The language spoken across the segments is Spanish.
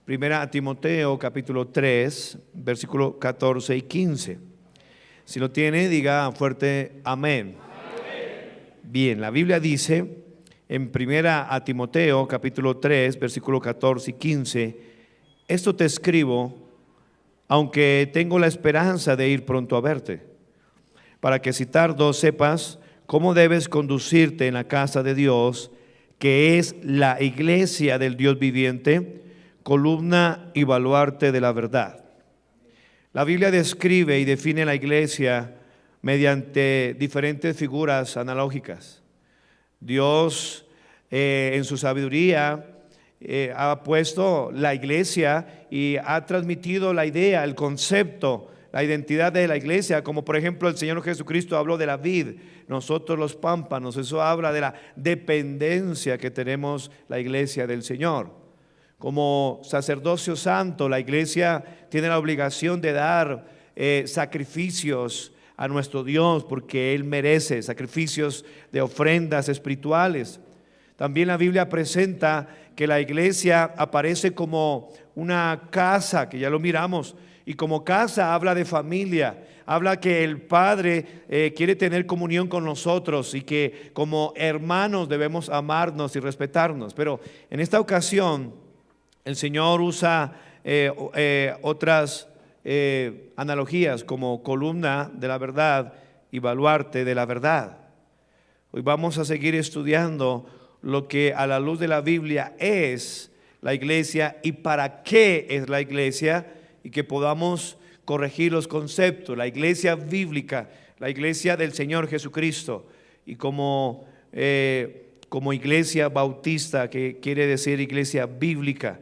Primera a Timoteo capítulo 3, versículo 14 y 15. Si lo tiene, diga fuerte amén. Bien, la Biblia dice en Primera a Timoteo capítulo 3, versículo 14 y 15: esto te escribo, aunque tengo la esperanza de ir pronto a verte, para que si tardo sepas cómo debes conducirte en la casa de Dios, que es la iglesia del Dios viviente, columna y baluarte de la verdad. La Biblia describe y define la iglesia mediante diferentes figuras analógicas. Dios en su sabiduría ha puesto la iglesia y ha transmitido la idea, el concepto, la identidad de la iglesia, como por ejemplo el Señor Jesucristo habló de la vid, nosotros los pámpanos. Eso habla de la dependencia que tenemos la iglesia del Señor. Como sacerdocio santo, la iglesia tiene la obligación de dar sacrificios a nuestro Dios, porque Él merece sacrificios de ofrendas espirituales. También la Biblia presenta que la iglesia aparece como una casa, que ya lo miramos, y como casa habla de familia, habla que el Padre quiere tener comunión con nosotros y que como hermanos debemos amarnos y respetarnos. Pero en esta ocasión el Señor usa otras analogías como columna de la verdad y baluarte de la verdad. Hoy vamos a seguir estudiando lo que a la luz de la Biblia es la iglesia y para qué es la iglesia, y que podamos corregir los conceptos. La iglesia bíblica, la iglesia del Señor Jesucristo, y como iglesia bautista, que quiere decir iglesia bíblica,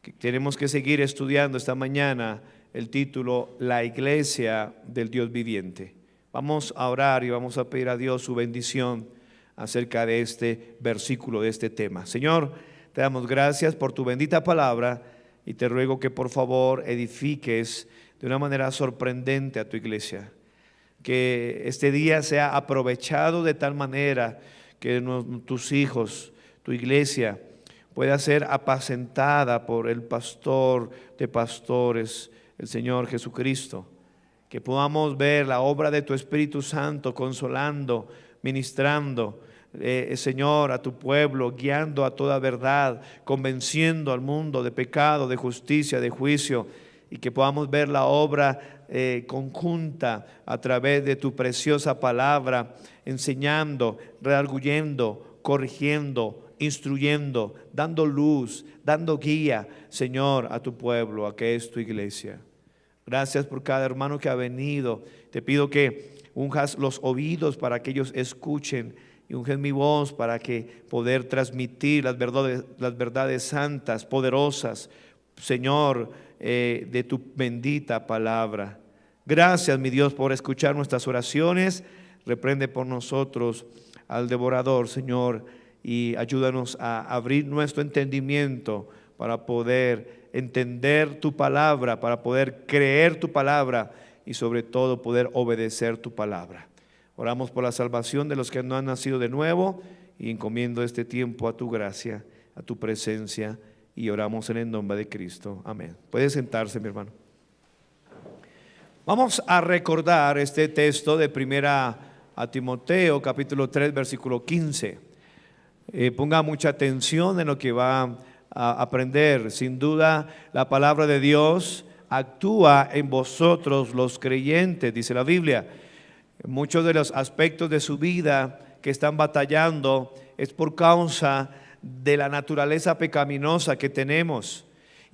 que tenemos que seguir estudiando esta mañana el título, la iglesia del Dios viviente. Vamos a orar y vamos a pedir a Dios su bendición acerca de este versículo, de este tema. Señor, te damos gracias por tu bendita palabra y te ruego que por favor edifiques de una manera sorprendente a tu iglesia. Que este día sea aprovechado de tal manera que tus hijos, tu iglesia, pueda ser apacentada por el pastor de pastores, el Señor Jesucristo. Que podamos ver la obra de tu Espíritu Santo consolando, ministrando, Señor, a tu pueblo, guiando a toda verdad, convenciendo al mundo de pecado, de justicia, de juicio, y que podamos ver la obra conjunta a través de tu preciosa palabra, enseñando, redarguyendo, corrigiendo, instruyendo, dando luz, dando guía, Señor, a tu pueblo, a que es tu iglesia. Gracias por cada hermano que ha venido. Te pido que unjas los oídos para que ellos escuchen, y unges mi voz para que poder transmitir las verdades santas, poderosas, Señor, de tu bendita palabra. Gracias, mi Dios, por escuchar nuestras oraciones. Reprende por nosotros al devorador, Señor, y ayúdanos a abrir nuestro entendimiento para poder entender tu palabra, para poder creer tu palabra y sobre todo poder obedecer tu palabra. Oramos por la salvación de los que no han nacido de nuevo y encomiendo este tiempo a tu gracia, a tu presencia, y oramos en el nombre de Cristo. Amén. Puede sentarse, mi hermano. Vamos a recordar este texto de Primera a Timoteo capítulo 3 versículo 15. Ponga mucha atención en lo que va a aprender. Sin duda la palabra de Dios actúa en vosotros los creyentes, dice la Biblia. Muchos de los aspectos de su vida que están batallando es por causa de la naturaleza pecaminosa que tenemos.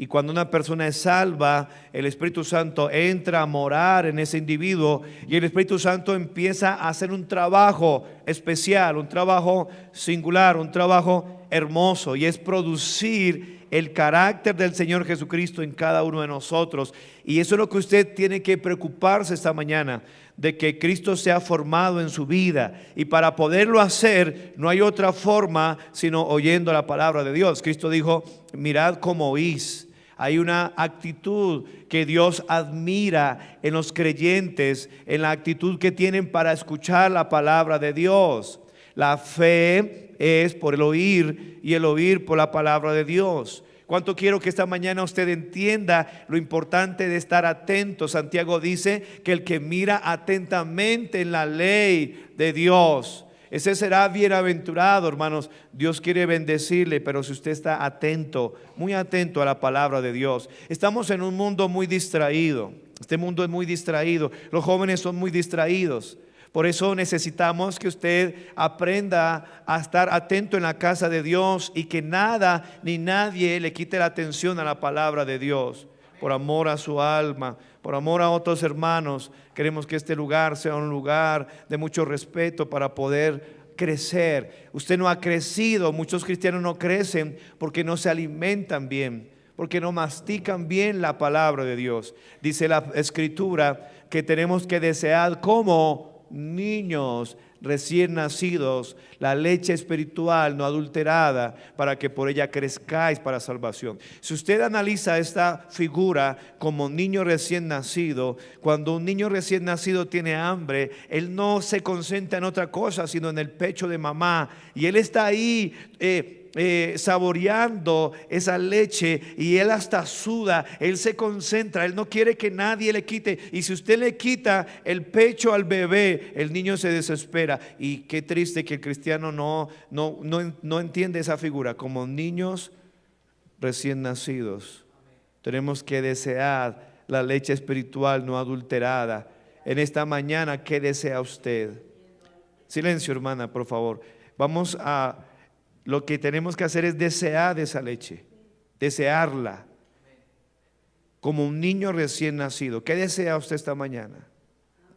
Y cuando una persona es salva, el Espíritu Santo entra a morar en ese individuo y el Espíritu Santo empieza a hacer un trabajo especial, un trabajo singular, un trabajo hermoso, y es producir el carácter del Señor Jesucristo en cada uno de nosotros. Y eso es lo que usted tiene que preocuparse esta mañana, de que Cristo sea formado en su vida, y para poderlo hacer no hay otra forma sino oyendo la palabra de Dios. Cristo dijo: mirad cómo oís. Hay una actitud que Dios admira en los creyentes, en la actitud que tienen para escuchar la palabra de Dios. La fe es por el oír y el oír por la palabra de Dios. ¿Cuánto quiero que esta mañana usted entienda lo importante de estar atento? Santiago dice que el que mira atentamente en la ley de Dios, ese será bienaventurado, hermanos. Dios quiere bendecirle, pero si usted está atento, muy atento a la palabra de Dios. Estamos en un mundo muy distraído. Este mundo es muy distraído. Los jóvenes son muy distraídos. Por eso necesitamos que usted aprenda a estar atento en la casa de Dios y que nada ni nadie le quite la atención a la palabra de Dios. Por amor a su alma, por amor a otros hermanos, queremos que este lugar sea un lugar de mucho respeto para poder crecer. Usted no ha crecido, muchos cristianos no crecen porque no se alimentan bien, porque no mastican bien la palabra de Dios. Dice la Escritura que tenemos que desear como niños recién nacidos la leche espiritual no adulterada, para que por ella crezcáis para salvación. Si usted analiza esta figura como niño recién nacido, cuando un niño recién nacido tiene hambre, él no se concentra en otra cosa sino en el pecho de mamá, y él está ahí saboreando esa leche, y él hasta suda, él se concentra, él no quiere que nadie le quite. Y si usted le quita el pecho al bebé, el niño se desespera. Y qué triste que el cristiano no entiende esa figura. Como niños recién nacidos, tenemos que desear la leche espiritual no adulterada. En esta mañana, ¿qué desea usted? Silencio, hermana, por favor. Lo que tenemos que hacer es desear esa leche, desearla, como un niño recién nacido. ¿Qué desea usted esta mañana?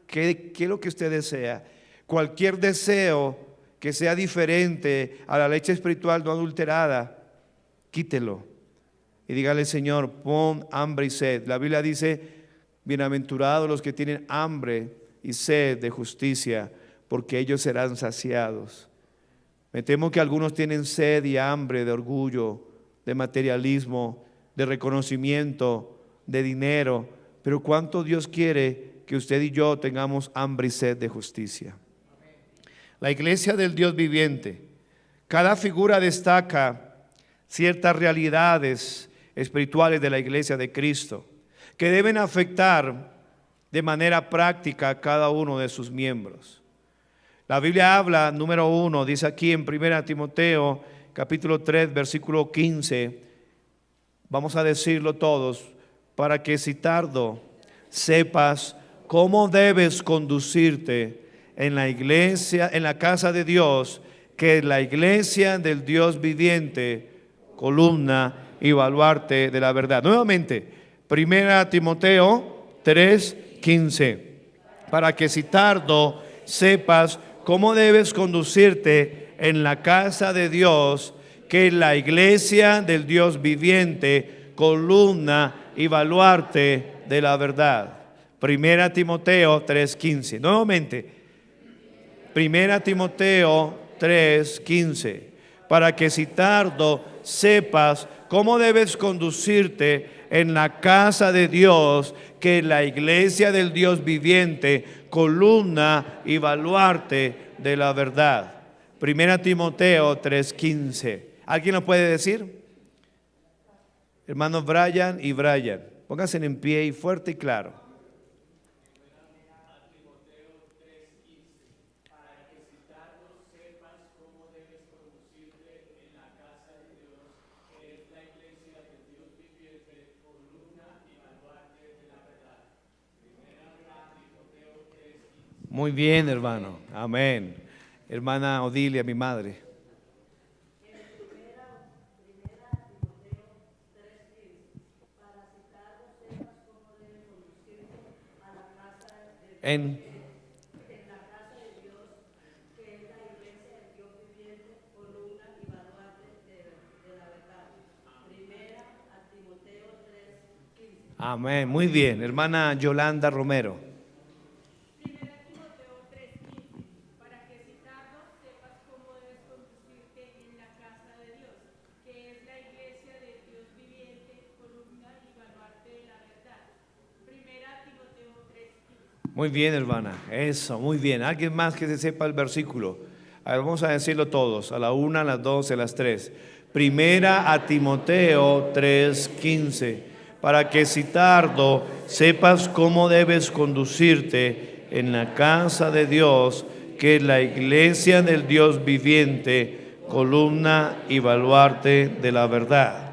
¿Qué es lo que usted desea? Cualquier deseo que sea diferente a la leche espiritual no adulterada, quítelo y dígale: Señor, pon hambre y sed. La Biblia dice: bienaventurados los que tienen hambre y sed de justicia, porque ellos serán saciados. Me temo que algunos tienen sed y hambre de orgullo, de materialismo, de reconocimiento, de dinero. Pero cuánto Dios quiere que usted y yo tengamos hambre y sed de justicia. La iglesia del Dios viviente, cada figura destaca ciertas realidades espirituales de la iglesia de Cristo que deben afectar de manera práctica a cada uno de sus miembros. La Biblia habla, número 1, dice aquí en 1 Timoteo capítulo 3 versículo 15, vamos a decirlo todos: para que si tardo sepas cómo debes conducirte en la iglesia, en la casa de Dios, que es la iglesia del Dios viviente, columna y baluarte de la verdad. Nuevamente, 1 Timoteo 3, 15, para que si tardo sepas cómo debes conducirte en la casa de Dios, que es la iglesia del Dios viviente, columna y baluarte de la verdad. 1 Timoteo 3:15. Nuevamente, 1 Timoteo 3:15. Para que si tardo sepas cómo debes conducirte en la casa de Dios, que es la iglesia del Dios viviente, columna y baluarte de la verdad. 1 Timoteo 3:15. ¿Alguien lo puede decir? Hermanos Brian y Brian, pónganse en pie y fuerte y claro. Muy bien, hermano. Amén. Hermana Odilia, mi madre. En la casa de Dios, que es la iglesia del Dios viviente, columna y baluarte de la verdad. 1 Timoteo 3:15. Amén, muy bien, hermana Yolanda Romero. 1 Timoteo 3:15, para que si tardo sepas cómo debes conducirte en la casa de Dios, que es la iglesia del Dios viviente, columna y baluarte de la verdad. 1 Timoteo 3:15. Muy bien, hermana, eso, muy bien. ¿Alguien más que se sepa el versículo? A ver, vamos a decirlo todos, a la 1, a las 2, a las 3. Primera a Timoteo 3:15, para que si tardo sepas cómo debes conducirte en la casa de Dios, que es la iglesia del Dios viviente, columna y baluarte de la verdad.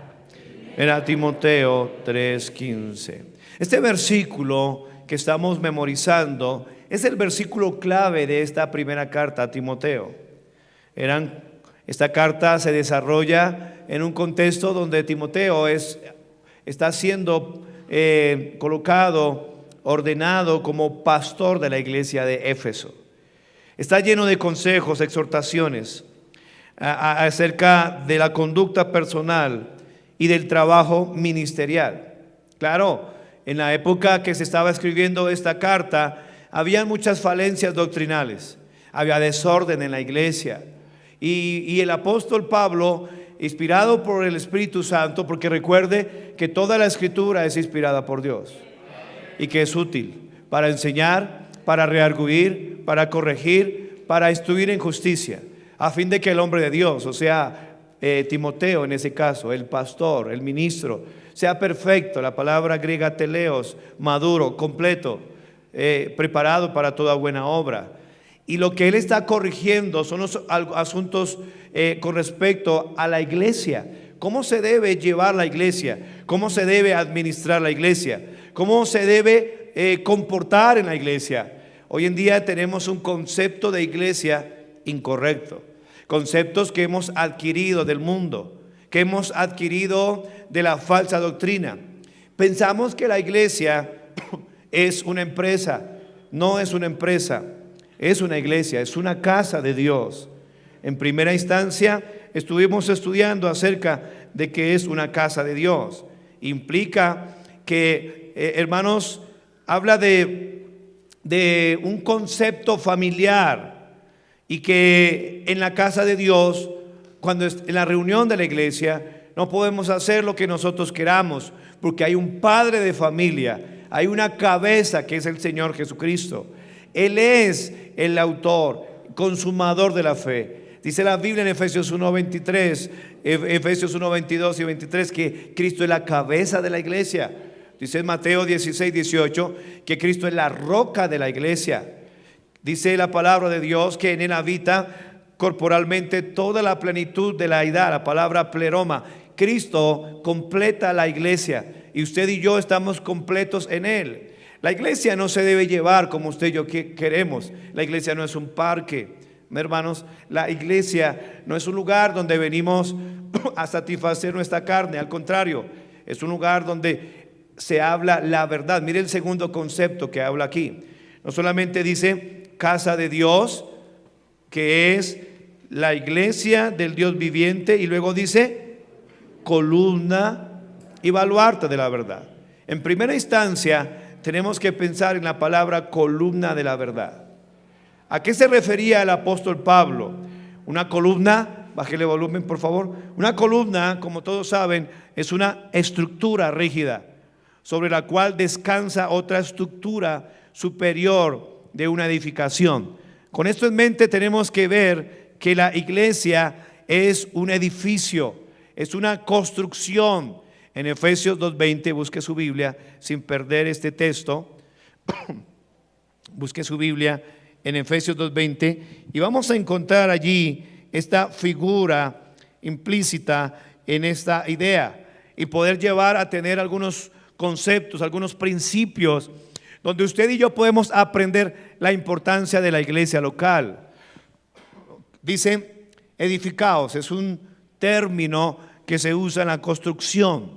Era Timoteo 3:15. Este versículo que estamos memorizando es el versículo clave de esta primera carta a Timoteo. Esta carta se desarrolla en un contexto donde Timoteo está siendo colocado, ordenado como pastor de la iglesia de Éfeso. Está lleno de consejos, exhortaciones acerca de la conducta personal y del trabajo ministerial. Claro, en la época que se estaba escribiendo esta carta, había muchas falencias doctrinales, había desorden en la iglesia. Y el apóstol Pablo, inspirado por el Espíritu Santo, porque recuerde que toda la escritura es inspirada por Dios y que es útil para enseñar, para redarguir, para corregir, para instruir en justicia, a fin de que el hombre de Dios, o sea, Timoteo en ese caso, el pastor, el ministro, sea perfecto, la palabra griega teleos, maduro, completo, preparado para toda buena obra. Y lo que él está corrigiendo son los asuntos con respecto a la iglesia. ¿Cómo se debe llevar la iglesia? ¿Cómo se debe administrar la iglesia? ¿Cómo se debe comportar en la iglesia? Hoy en día tenemos un concepto de iglesia incorrecto. Conceptos que hemos adquirido del mundo, que hemos adquirido de la falsa doctrina. Pensamos que la iglesia es una empresa. No es una empresa. Es una iglesia, es una casa de Dios. En primera instancia estuvimos estudiando acerca de que es una casa de Dios. Implica que, hermanos, habla de un concepto familiar y que en la casa de Dios, cuando en la reunión de la iglesia, no podemos hacer lo que nosotros queramos, porque hay un padre de familia, hay una cabeza que es el Señor Jesucristo. Él es el autor, consumador de la fe. Dice la Biblia en Efesios 1:23, Efesios 1:22 y 23 que Cristo es la cabeza de la iglesia. Dice en Mateo 16:18 que Cristo es la roca de la iglesia. Dice la palabra de Dios que en él habita corporalmente toda la plenitud de la deidad, la palabra pleroma. Cristo completa la iglesia y usted y yo estamos completos en él. La iglesia no se debe llevar como usted y yo queremos. La iglesia no es un parque, hermanos. La iglesia no es un lugar donde venimos a satisfacer nuestra carne. Al contrario, es un lugar donde se habla la verdad. Mire el segundo concepto que habla aquí. No solamente dice casa de Dios, que es la iglesia del Dios viviente, y luego dice columna y baluarte de la verdad. En primera instancia, tenemos que pensar en la palabra columna de la verdad. ¿A qué se refería el apóstol Pablo? Una columna, bájele volumen por favor. Una columna, como todos saben, es una estructura rígida sobre la cual descansa otra estructura superior de una edificación. Con esto en mente tenemos que ver que la iglesia es un edificio, es una construcción. En Efesios 2:20, busque su Biblia sin perder este texto. Busque su Biblia en Efesios 2:20 y vamos a encontrar allí esta figura implícita en esta idea y poder llevar a tener algunos conceptos, algunos principios donde usted y yo podemos aprender la importancia de la iglesia local. Dice edificaos, es un término que se usa en la construcción.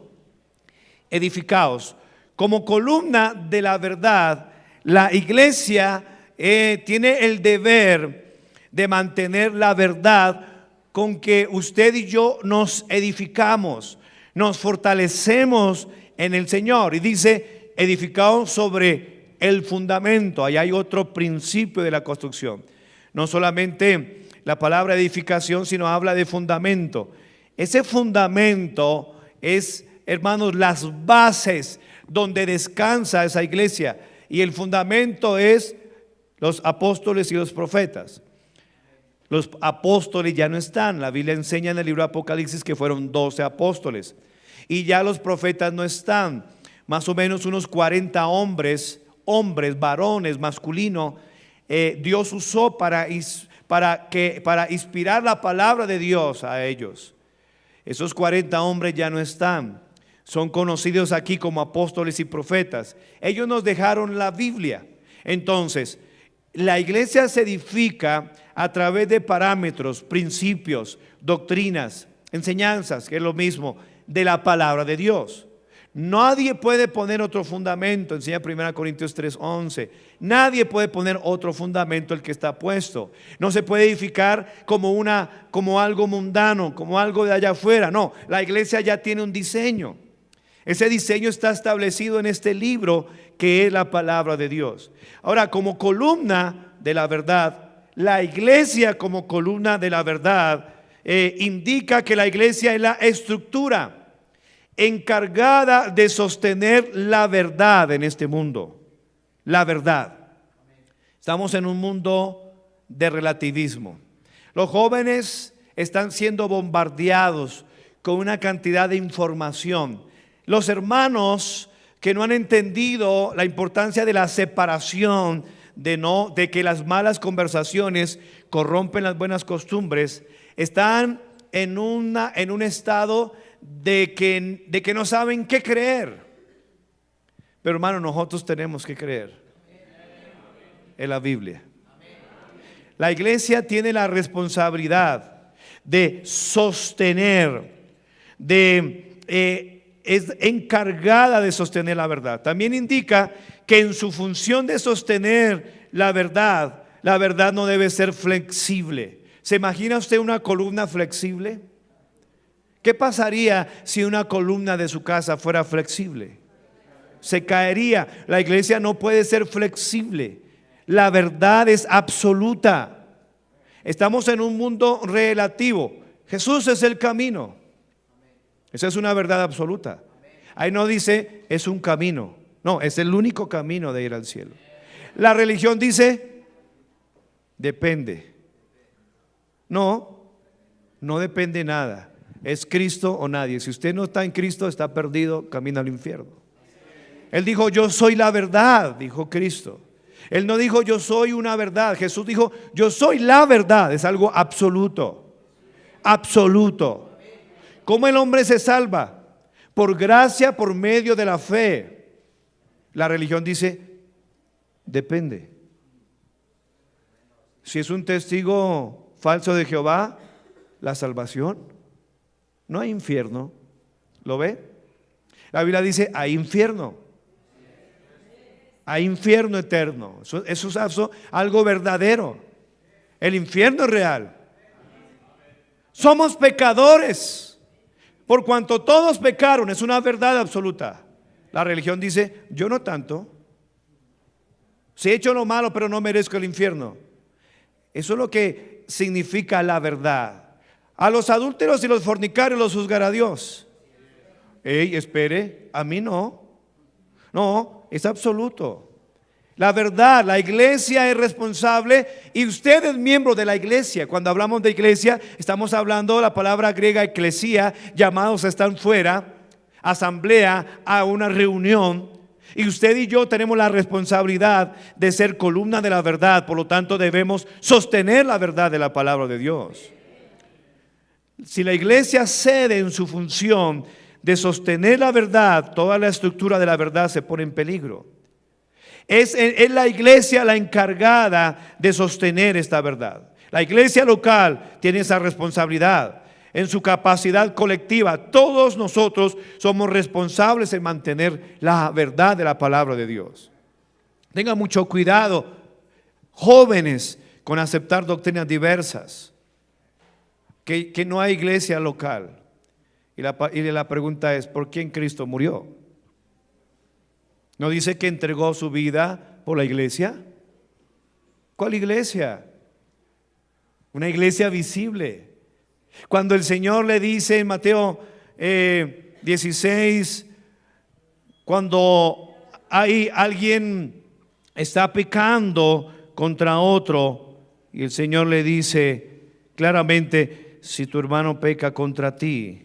Edificaos. Como columna de la verdad, la iglesia tiene el deber de mantener la verdad con que usted y yo nos edificamos, nos fortalecemos en el Señor. Y dice, edificaos sobre el fundamento. Ahí hay otro principio de la construcción. No solamente la palabra edificación, sino habla de fundamento. Ese fundamento es, hermanos, las bases donde descansa esa iglesia. Y el fundamento es los apóstoles y los profetas. Los apóstoles ya no están. La Biblia enseña en el libro de Apocalipsis que fueron 12 apóstoles. Y ya los profetas no están. Más o menos unos 40 hombres, varones, masculinos, Dios usó para inspirar la palabra de Dios a ellos. Esos 40 hombres ya no están. Son conocidos aquí como apóstoles y profetas. Ellos nos dejaron la Biblia. Entonces, la iglesia se edifica a través de parámetros, principios, doctrinas, enseñanzas, que es lo mismo, de la palabra de Dios. Nadie puede poner otro fundamento, enseña 1 Corintios 3:11. Nadie puede poner otro fundamento el que está puesto. No se puede edificar como algo mundano, como algo de allá afuera. No, la iglesia ya tiene un diseño. Ese diseño está establecido en este libro que es la palabra de Dios. Ahora, como columna de la verdad, la iglesia como columna de la verdad indica que la iglesia es la estructura encargada de sostener la verdad en este mundo. La verdad. Estamos en un mundo de relativismo. Los jóvenes están siendo bombardeados con una cantidad de información. Los hermanos que no han entendido la importancia de la separación, de que las malas conversaciones corrompen las buenas costumbres, están en un estado de que no saben qué creer. Pero hermano, nosotros tenemos que creer en la Biblia. La iglesia tiene la responsabilidad de sostener, es encargada de sostener la verdad. También indica que en su función de sostener la verdad no debe ser flexible. ¿Se imagina usted una columna flexible? ¿Qué pasaría si una columna de su casa fuera flexible? Se caería. La iglesia no puede ser flexible. La verdad es absoluta. Estamos en un mundo relativo. Jesús es el camino. Esa es una verdad absoluta. Ahí no dice es un camino. No, es el único camino de ir al cielo. La religión dice depende. No depende nada. Es Cristo o nadie. Si usted no está en Cristo, está perdido, camina al infierno. Él dijo, yo soy la verdad, dijo Cristo. Él no dijo, yo soy una verdad. Jesús dijo, yo soy la verdad. Es algo absoluto. Absoluto. ¿Cómo el hombre se salva? Por gracia, por medio de la fe. La religión dice, depende. Si es un testigo falso de Jehová, la salvación. No hay infierno. ¿Lo ve? La Biblia dice, hay infierno. Hay infierno eterno. Eso es algo verdadero. El infierno es real. Somos pecadores. Por cuanto todos pecaron, es una verdad absoluta. La religión dice, yo no tanto. Si he hecho lo malo, pero no merezco el infierno. Eso es lo que significa la verdad. A los adúlteros y los fornicarios los juzgará Dios. Espere, a mí no. No, es absoluto. La verdad, la iglesia es responsable y usted es miembro de la iglesia. Cuando hablamos de iglesia, estamos hablando de la palabra griega eclesía, llamados están fuera, asamblea, a una reunión. Y usted y yo tenemos la responsabilidad de ser columna de la verdad, por lo tanto debemos sostener la verdad de la palabra de Dios. Si la iglesia cede en su función de sostener la verdad, toda la estructura de la verdad se pone en peligro. Es la iglesia la encargada de sostener esta verdad. La iglesia local tiene esa responsabilidad. En su capacidad colectiva, todos nosotros somos responsables en mantener la verdad de la palabra de Dios. Tengan mucho cuidado, jóvenes, con aceptar doctrinas diversas. Que no hay iglesia local. Y la pregunta es, ¿por quién Cristo murió? ¿No dice que entregó su vida por la iglesia? ¿Cuál iglesia? Una iglesia visible. Cuando el Señor le dice en Mateo 16, cuando alguien está pecando contra otro y el Señor le dice, claramente si tu hermano peca contra ti.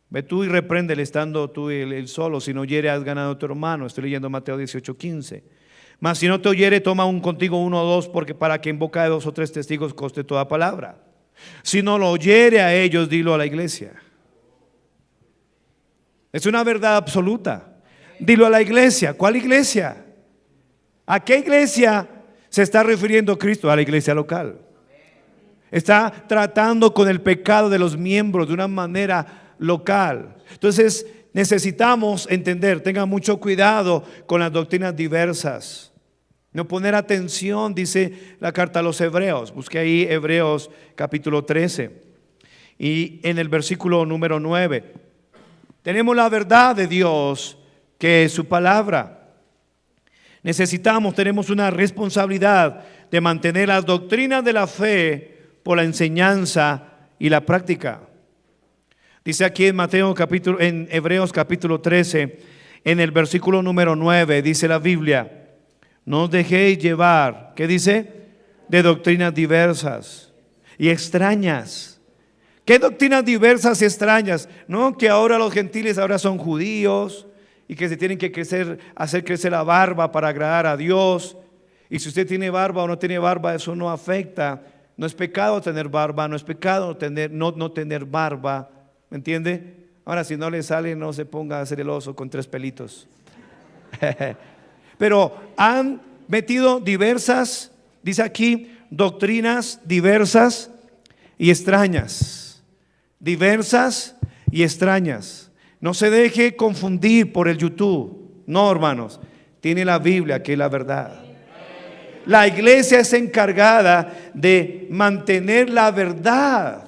Ve tú y repréndele estando tú él solo. Si no oyere, has ganado a tu hermano. Estoy leyendo Mateo 18:15. Mas si no te oyere, toma contigo uno o dos, porque para que en boca de 2 o 3 testigos conste toda palabra. Si no lo oyere a ellos, dilo a la iglesia. Es una verdad absoluta. Dilo a la iglesia. ¿Cuál iglesia? ¿A qué iglesia se está refiriendo Cristo? A la iglesia local. Está tratando con el pecado de los miembros de una manera local. Entonces necesitamos entender, tengan mucho cuidado con las doctrinas diversas. No poner atención, dice la carta a los Hebreos. Busque ahí Hebreos capítulo 13 y en el versículo número 9. Tenemos la verdad de Dios, que es su palabra. Tenemos una responsabilidad de mantener las doctrinas de la fe por la enseñanza y la práctica. Dice aquí en Hebreos capítulo 13, en el versículo número 9, dice la Biblia: no os dejéis llevar, ¿qué dice? De doctrinas diversas y extrañas. ¿Qué doctrinas diversas y extrañas? No, que ahora los gentiles ahora son judíos y que se tienen que hacer crecer la barba para agradar a Dios. Y si usted tiene barba o no tiene barba, eso no afecta. No es pecado tener barba, no es pecado no tener barba. ¿Me entiende? Ahora, si no le sale, no se ponga a hacer el oso con 3 pelitos. Pero han metido diversas, dice aquí, doctrinas diversas y extrañas. Diversas y extrañas. No se deje confundir por el YouTube. No, hermanos, tiene la Biblia, que es la verdad. La iglesia es encargada de mantener la verdad.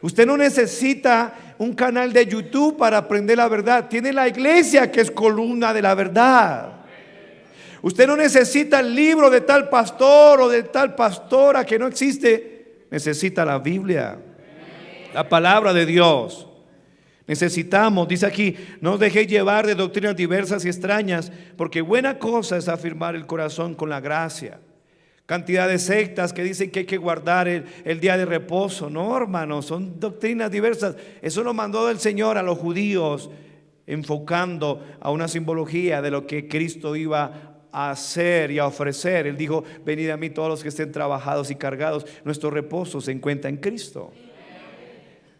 Usted no necesita un canal de YouTube para aprender la verdad. Tiene la iglesia, que es columna de la verdad. Usted no necesita el libro de tal pastor o de tal pastora que no existe. Necesita la Biblia, la palabra de Dios. Necesitamos, dice aquí, no os dejéis llevar de doctrinas diversas y extrañas, porque buena cosa es afirmar el corazón con la gracia. Cantidad de sectas que dicen que hay que guardar el día de reposo. No, hermanos, son doctrinas diversas. Eso lo mandó el Señor a los judíos, enfocando a una simbología de lo que Cristo iba a hacer y a ofrecer. Él dijo: venid a mí todos los que estén trabajados y cargados. Nuestro reposo se encuentra en Cristo.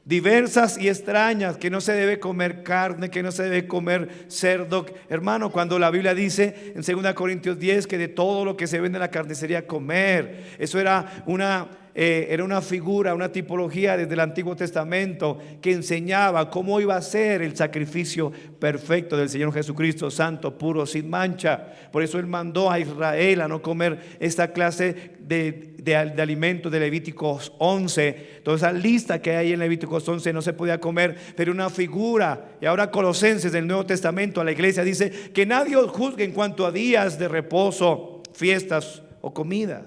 Diversas y extrañas, que no se debe comer carne, que no se debe comer cerdo. Hermano, cuando la Biblia dice en 2 Corintios 10 que de todo lo que se vende en la carnicería comer, eso era una figura, una tipología desde el Antiguo Testamento que enseñaba cómo iba a ser el sacrificio perfecto del Señor Jesucristo, santo, puro, sin mancha. Por eso Él mandó a Israel a no comer esta clase de alimentos de Levíticos 11. Toda esa lista que hay en Levíticos 11 no se podía comer, pero una figura. Y ahora Colosenses del Nuevo Testamento, a la iglesia dice que nadie os juzgue en cuanto a días de reposo, fiestas o comida.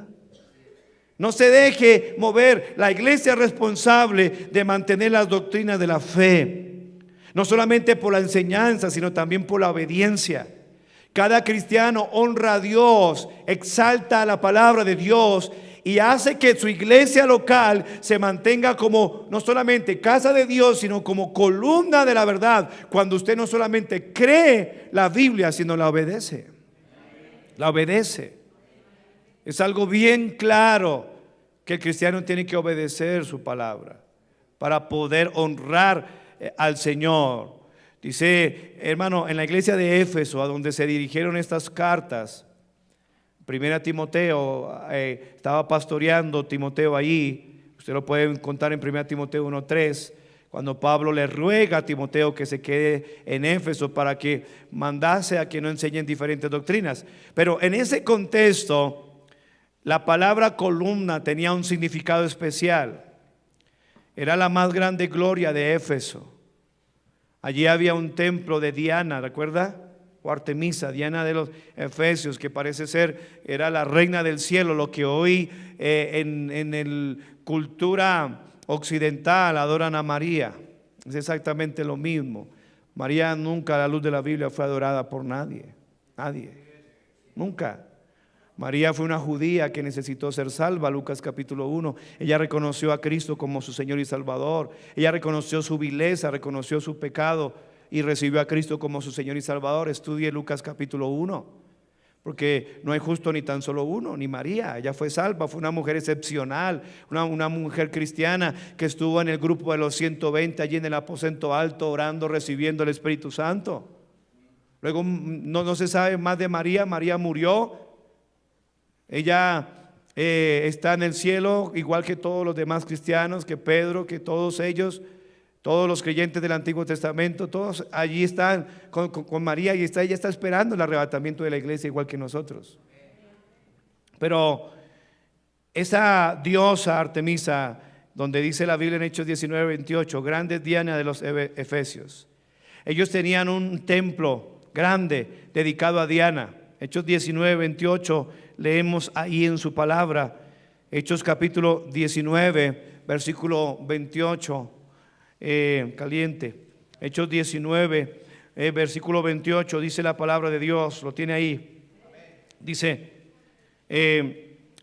No se deje mover. La iglesia es responsable de mantener las doctrinas de la fe, no solamente por la enseñanza, sino también por la obediencia. Cada cristiano honra a Dios, exalta la palabra de Dios y hace que su iglesia local se mantenga como no solamente casa de Dios, sino como columna de la verdad. Cuando usted no solamente cree la Biblia, sino la obedece. La obedece. Es algo bien claro que el cristiano tiene que obedecer su palabra para poder honrar al Señor. Dice, hermano, en la iglesia de Éfeso, a donde se dirigieron estas cartas, 1 Timoteo, estaba pastoreando Timoteo allí. Usted lo puede encontrar en 1 Timoteo 1:3, cuando Pablo le ruega a Timoteo que se quede en Éfeso para que mandase a que no enseñen diferentes doctrinas. Pero en ese contexto, la palabra columna tenía un significado especial. Era la más grande gloria de Éfeso. Allí había un templo de Diana, ¿recuerda? O Artemisa, Diana de los Efesios, que parece ser era la reina del cielo, lo que hoy en el cultura occidental adoran a María. Es exactamente lo mismo. María nunca, a la luz de la Biblia, fue adorada por nadie. Nadie. Nunca. María fue una judía que necesitó ser salva, Lucas capítulo 1. Ella reconoció a Cristo como su Señor y Salvador. Ella reconoció su vileza, reconoció su pecado y recibió a Cristo como su Señor y Salvador. Estudie Lucas capítulo 1, porque no hay justo ni tan solo uno, ni María. Ella fue salva, fue una mujer excepcional, una mujer cristiana que estuvo en el grupo de los 120 allí en el aposento alto orando, recibiendo el Espíritu Santo. Luego no se sabe más de María. María murió. Ella está en el cielo, igual que todos los demás cristianos, que Pedro, que todos ellos, todos los creyentes del Antiguo Testamento, todos allí están con María, y ella está esperando el arrebatamiento de la iglesia igual que nosotros. Pero esa diosa Artemisa, donde dice la Biblia en Hechos 19:28, grande Diana de los Efesios, ellos tenían un templo grande dedicado a Diana. Hechos 19:28 leemos ahí en su palabra. Hechos capítulo 19 versículo 28, caliente. Hechos 19 versículo 28 dice la palabra de Dios, lo tiene ahí. Dice,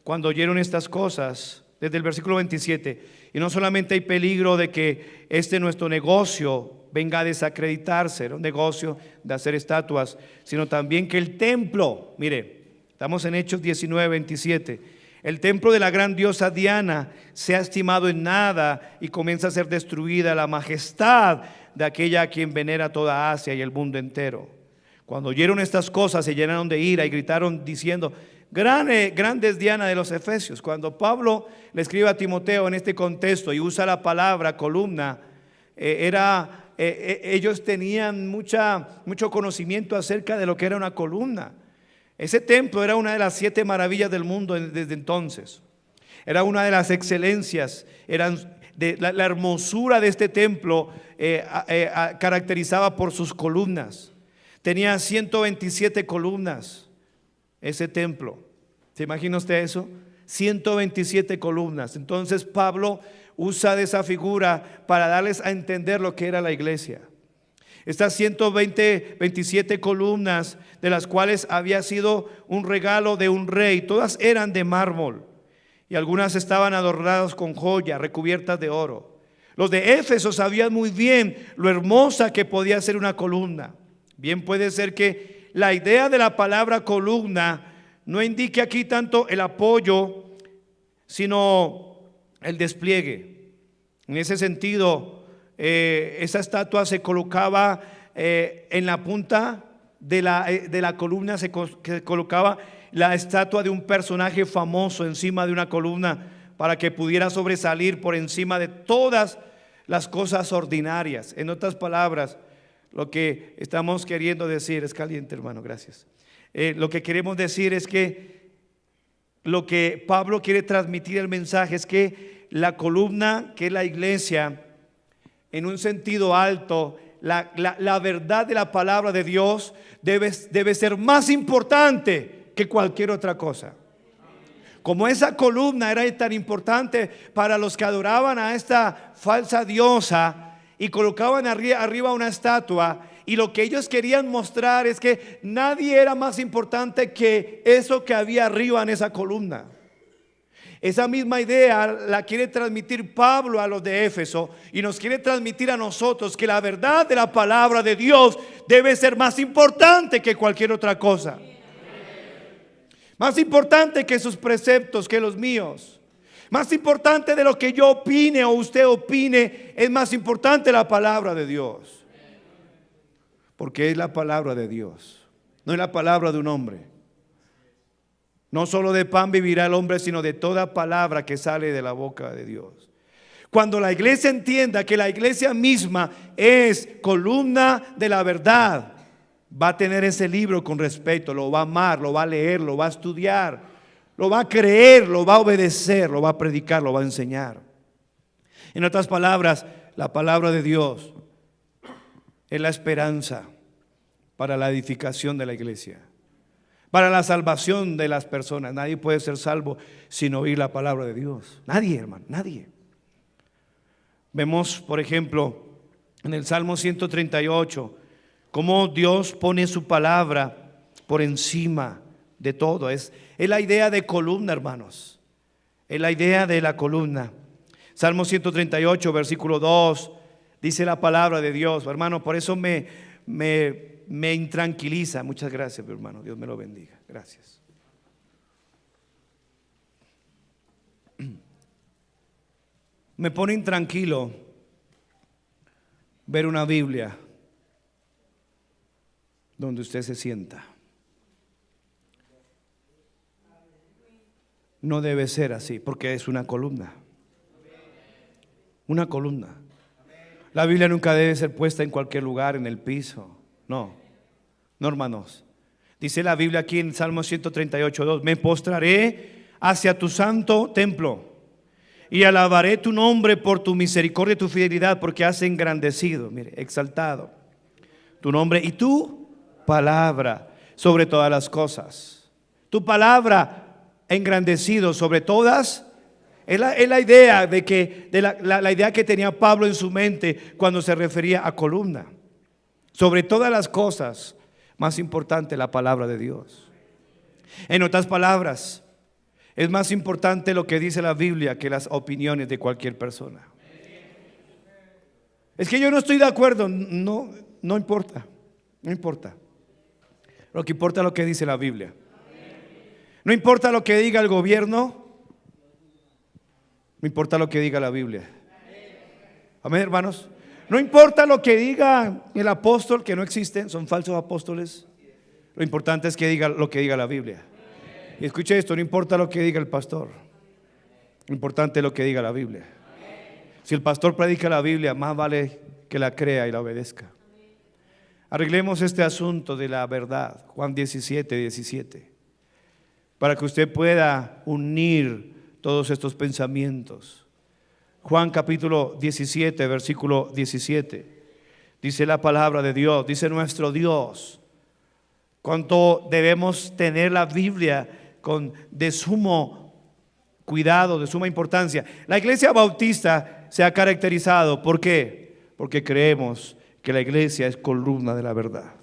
cuando oyeron estas cosas, desde el versículo 27, y no solamente hay peligro de que nuestro negocio venga a desacreditarse, era un negocio de hacer estatuas, sino también que el templo, mire, estamos en Hechos 19:27, el templo de la gran diosa Diana se ha estimado en nada y comienza a ser destruida la majestad de aquella a quien venera toda Asia y el mundo entero. Cuando oyeron estas cosas se llenaron de ira y gritaron diciendo, grande es Diana de los Efesios. Cuando Pablo le escribe a Timoteo en este contexto y usa la palabra columna, ellos tenían mucho conocimiento acerca de lo que era una columna. Ese templo era una de las 7 maravillas del mundo desde entonces. Era una de las excelencias. La hermosura de este templo caracterizaba por sus columnas. Tenía 127 columnas ese templo. ¿Se imagina usted eso? 127 columnas. Entonces Pablo usa de esa figura para darles a entender lo que era la iglesia. Estas 127 columnas, de las cuales había sido un regalo de un rey, todas eran de mármol y algunas estaban adornadas con joyas recubiertas de oro. Los de Éfeso sabían muy bien lo hermosa que podía ser una columna. Bien puede ser que la idea de la palabra columna no indique aquí tanto el apoyo, sino el despliegue. En ese sentido, esa estatua se colocaba en la punta de la columna, se colocaba la estatua de un personaje famoso encima de una columna para que pudiera sobresalir por encima de todas las cosas ordinarias. En otras palabras, lo que estamos queriendo decir, es caliente hermano, gracias. Lo que queremos decir es que lo que Pablo quiere transmitir el mensaje es que la columna, que es la iglesia, en un sentido alto, la verdad de la palabra de Dios debe ser más importante que cualquier otra cosa. Como esa columna era tan importante para los que adoraban a esta falsa diosa y colocaban arriba una estatua, y lo que ellos querían mostrar es que nadie era más importante que eso que había arriba en esa columna. Esa misma idea la quiere transmitir Pablo a los de Éfeso y nos quiere transmitir a nosotros, que la verdad de la palabra de Dios debe ser más importante que cualquier otra cosa. Más importante que sus preceptos, que los míos. Más importante de lo que yo opine o usted opine, es más importante la palabra de Dios. Porque es la palabra de Dios, no es la palabra de un hombre. No solo de pan vivirá el hombre, sino de toda palabra que sale de la boca de Dios. Cuando la iglesia entienda que la iglesia misma es columna de la verdad, va a tener ese libro con respeto, lo va a amar, lo va a leer, lo va a estudiar, lo va a creer, lo va a obedecer, lo va a predicar, lo va a enseñar. En otras palabras, la palabra de Dios es la esperanza para la edificación de la iglesia, para la salvación de las personas. Nadie puede ser salvo sin oír la palabra de Dios. Nadie, hermano, nadie. Vemos, por ejemplo, en el Salmo 138, cómo Dios pone su palabra por encima de todo. Es la idea de columna, hermanos. Es la idea de la columna. Salmo 138, versículo 2, dice la palabra de Dios, hermano. Por eso me intranquiliza. Muchas gracias, mi hermano. Dios me lo bendiga. Gracias. Me pone intranquilo ver una Biblia donde usted se sienta. No debe ser así, porque es una columna. Una columna. La Biblia nunca debe ser puesta en cualquier lugar, en el piso. No, no, hermanos. Dice la Biblia aquí en Salmo 138, 2: me postraré hacia tu santo templo y alabaré tu nombre por tu misericordia y tu fidelidad, porque has engrandecido, mire, exaltado tu nombre y tu palabra sobre todas las cosas. Tu palabra engrandecido sobre todas. Es la idea la idea que tenía Pablo en su mente cuando se refería a columna. Sobre todas las cosas, más importante la palabra de Dios. En otras palabras, es más importante lo que dice la Biblia que las opiniones de cualquier persona. Es que yo no estoy de acuerdo. No importa. No importa. Lo que importa es lo que dice la Biblia. No importa lo que diga el gobierno. No importa lo que diga la Biblia. Amén, hermanos. No importa lo que diga el apóstol, que no existen, son falsos apóstoles. Lo importante es que diga lo que diga la Biblia. Y escuche esto: no importa lo que diga el pastor, lo importante es lo que diga la Biblia. Si el pastor predica la Biblia, más vale que la crea y la obedezca. Arreglemos este asunto de la verdad. Juan 17, 17. Para que usted pueda unir todos estos pensamientos. Juan capítulo 17, versículo 17. Dice la palabra de Dios, dice nuestro Dios, cuánto debemos tener la Biblia de sumo cuidado, de suma importancia. La iglesia bautista se ha caracterizado, ¿por qué? Porque creemos que la iglesia es columna de la verdad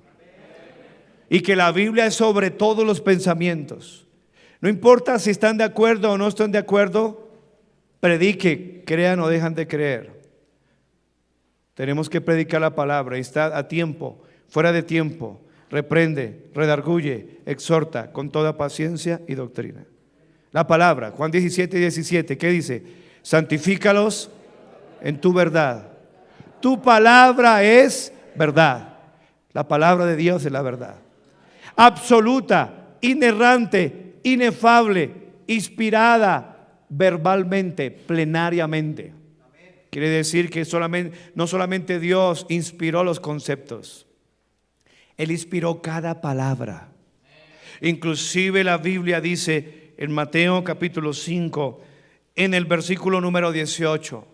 y que la Biblia es sobre todos los pensamientos. No importa si están de acuerdo o no están de acuerdo, predique, crean o dejan de creer. Tenemos que predicar la palabra y está a tiempo, fuera de tiempo. Reprende, redarguye, exhorta con toda paciencia y doctrina. La palabra, Juan 17, 17, ¿qué dice? Santifícalos en tu verdad. Tu palabra es verdad. La palabra de Dios es la verdad. Absoluta, inerrante, inefable, inspirada verbalmente, plenariamente. Quiere decir que no solamente Dios inspiró los conceptos, Él inspiró cada palabra. Inclusive la Biblia dice en Mateo capítulo 5, en el versículo número 18.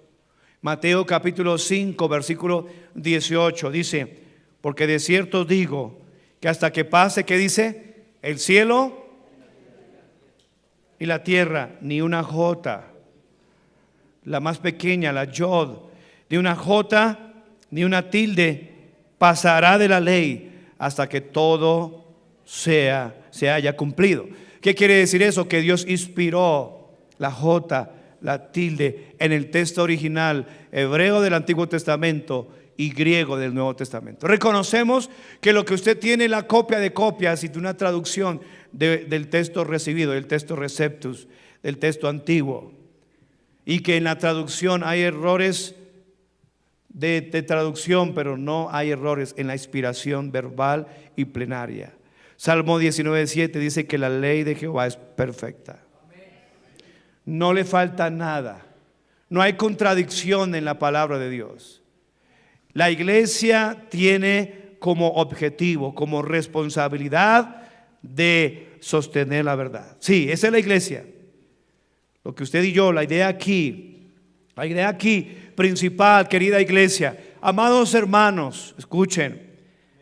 Mateo capítulo 5, versículo 18, dice: porque de cierto digo que hasta que pase, ¿qué dice? El cielo y la tierra, ni una jota, la más pequeña, la yod, ni una jota, ni una tilde pasará de la ley hasta que todo se haya cumplido. ¿Qué quiere decir eso? Que Dios inspiró la jota, la tilde en el texto original hebreo del Antiguo Testamento y griego del Nuevo Testamento. Reconocemos que lo que usted tiene, la copia de copias y de una traducción del texto recibido, del texto receptus, del texto antiguo, y que en la traducción hay errores de traducción, pero no hay errores en la inspiración verbal y plenaria. Salmo 19:7 dice que la ley de Jehová es perfecta. No le falta nada. No hay contradicción en la palabra de Dios. La iglesia tiene como objetivo, como responsabilidad de sostener la verdad. Sí, esa es la iglesia. Lo que usted y yo, la idea aquí principal, querida iglesia, amados hermanos, escuchen,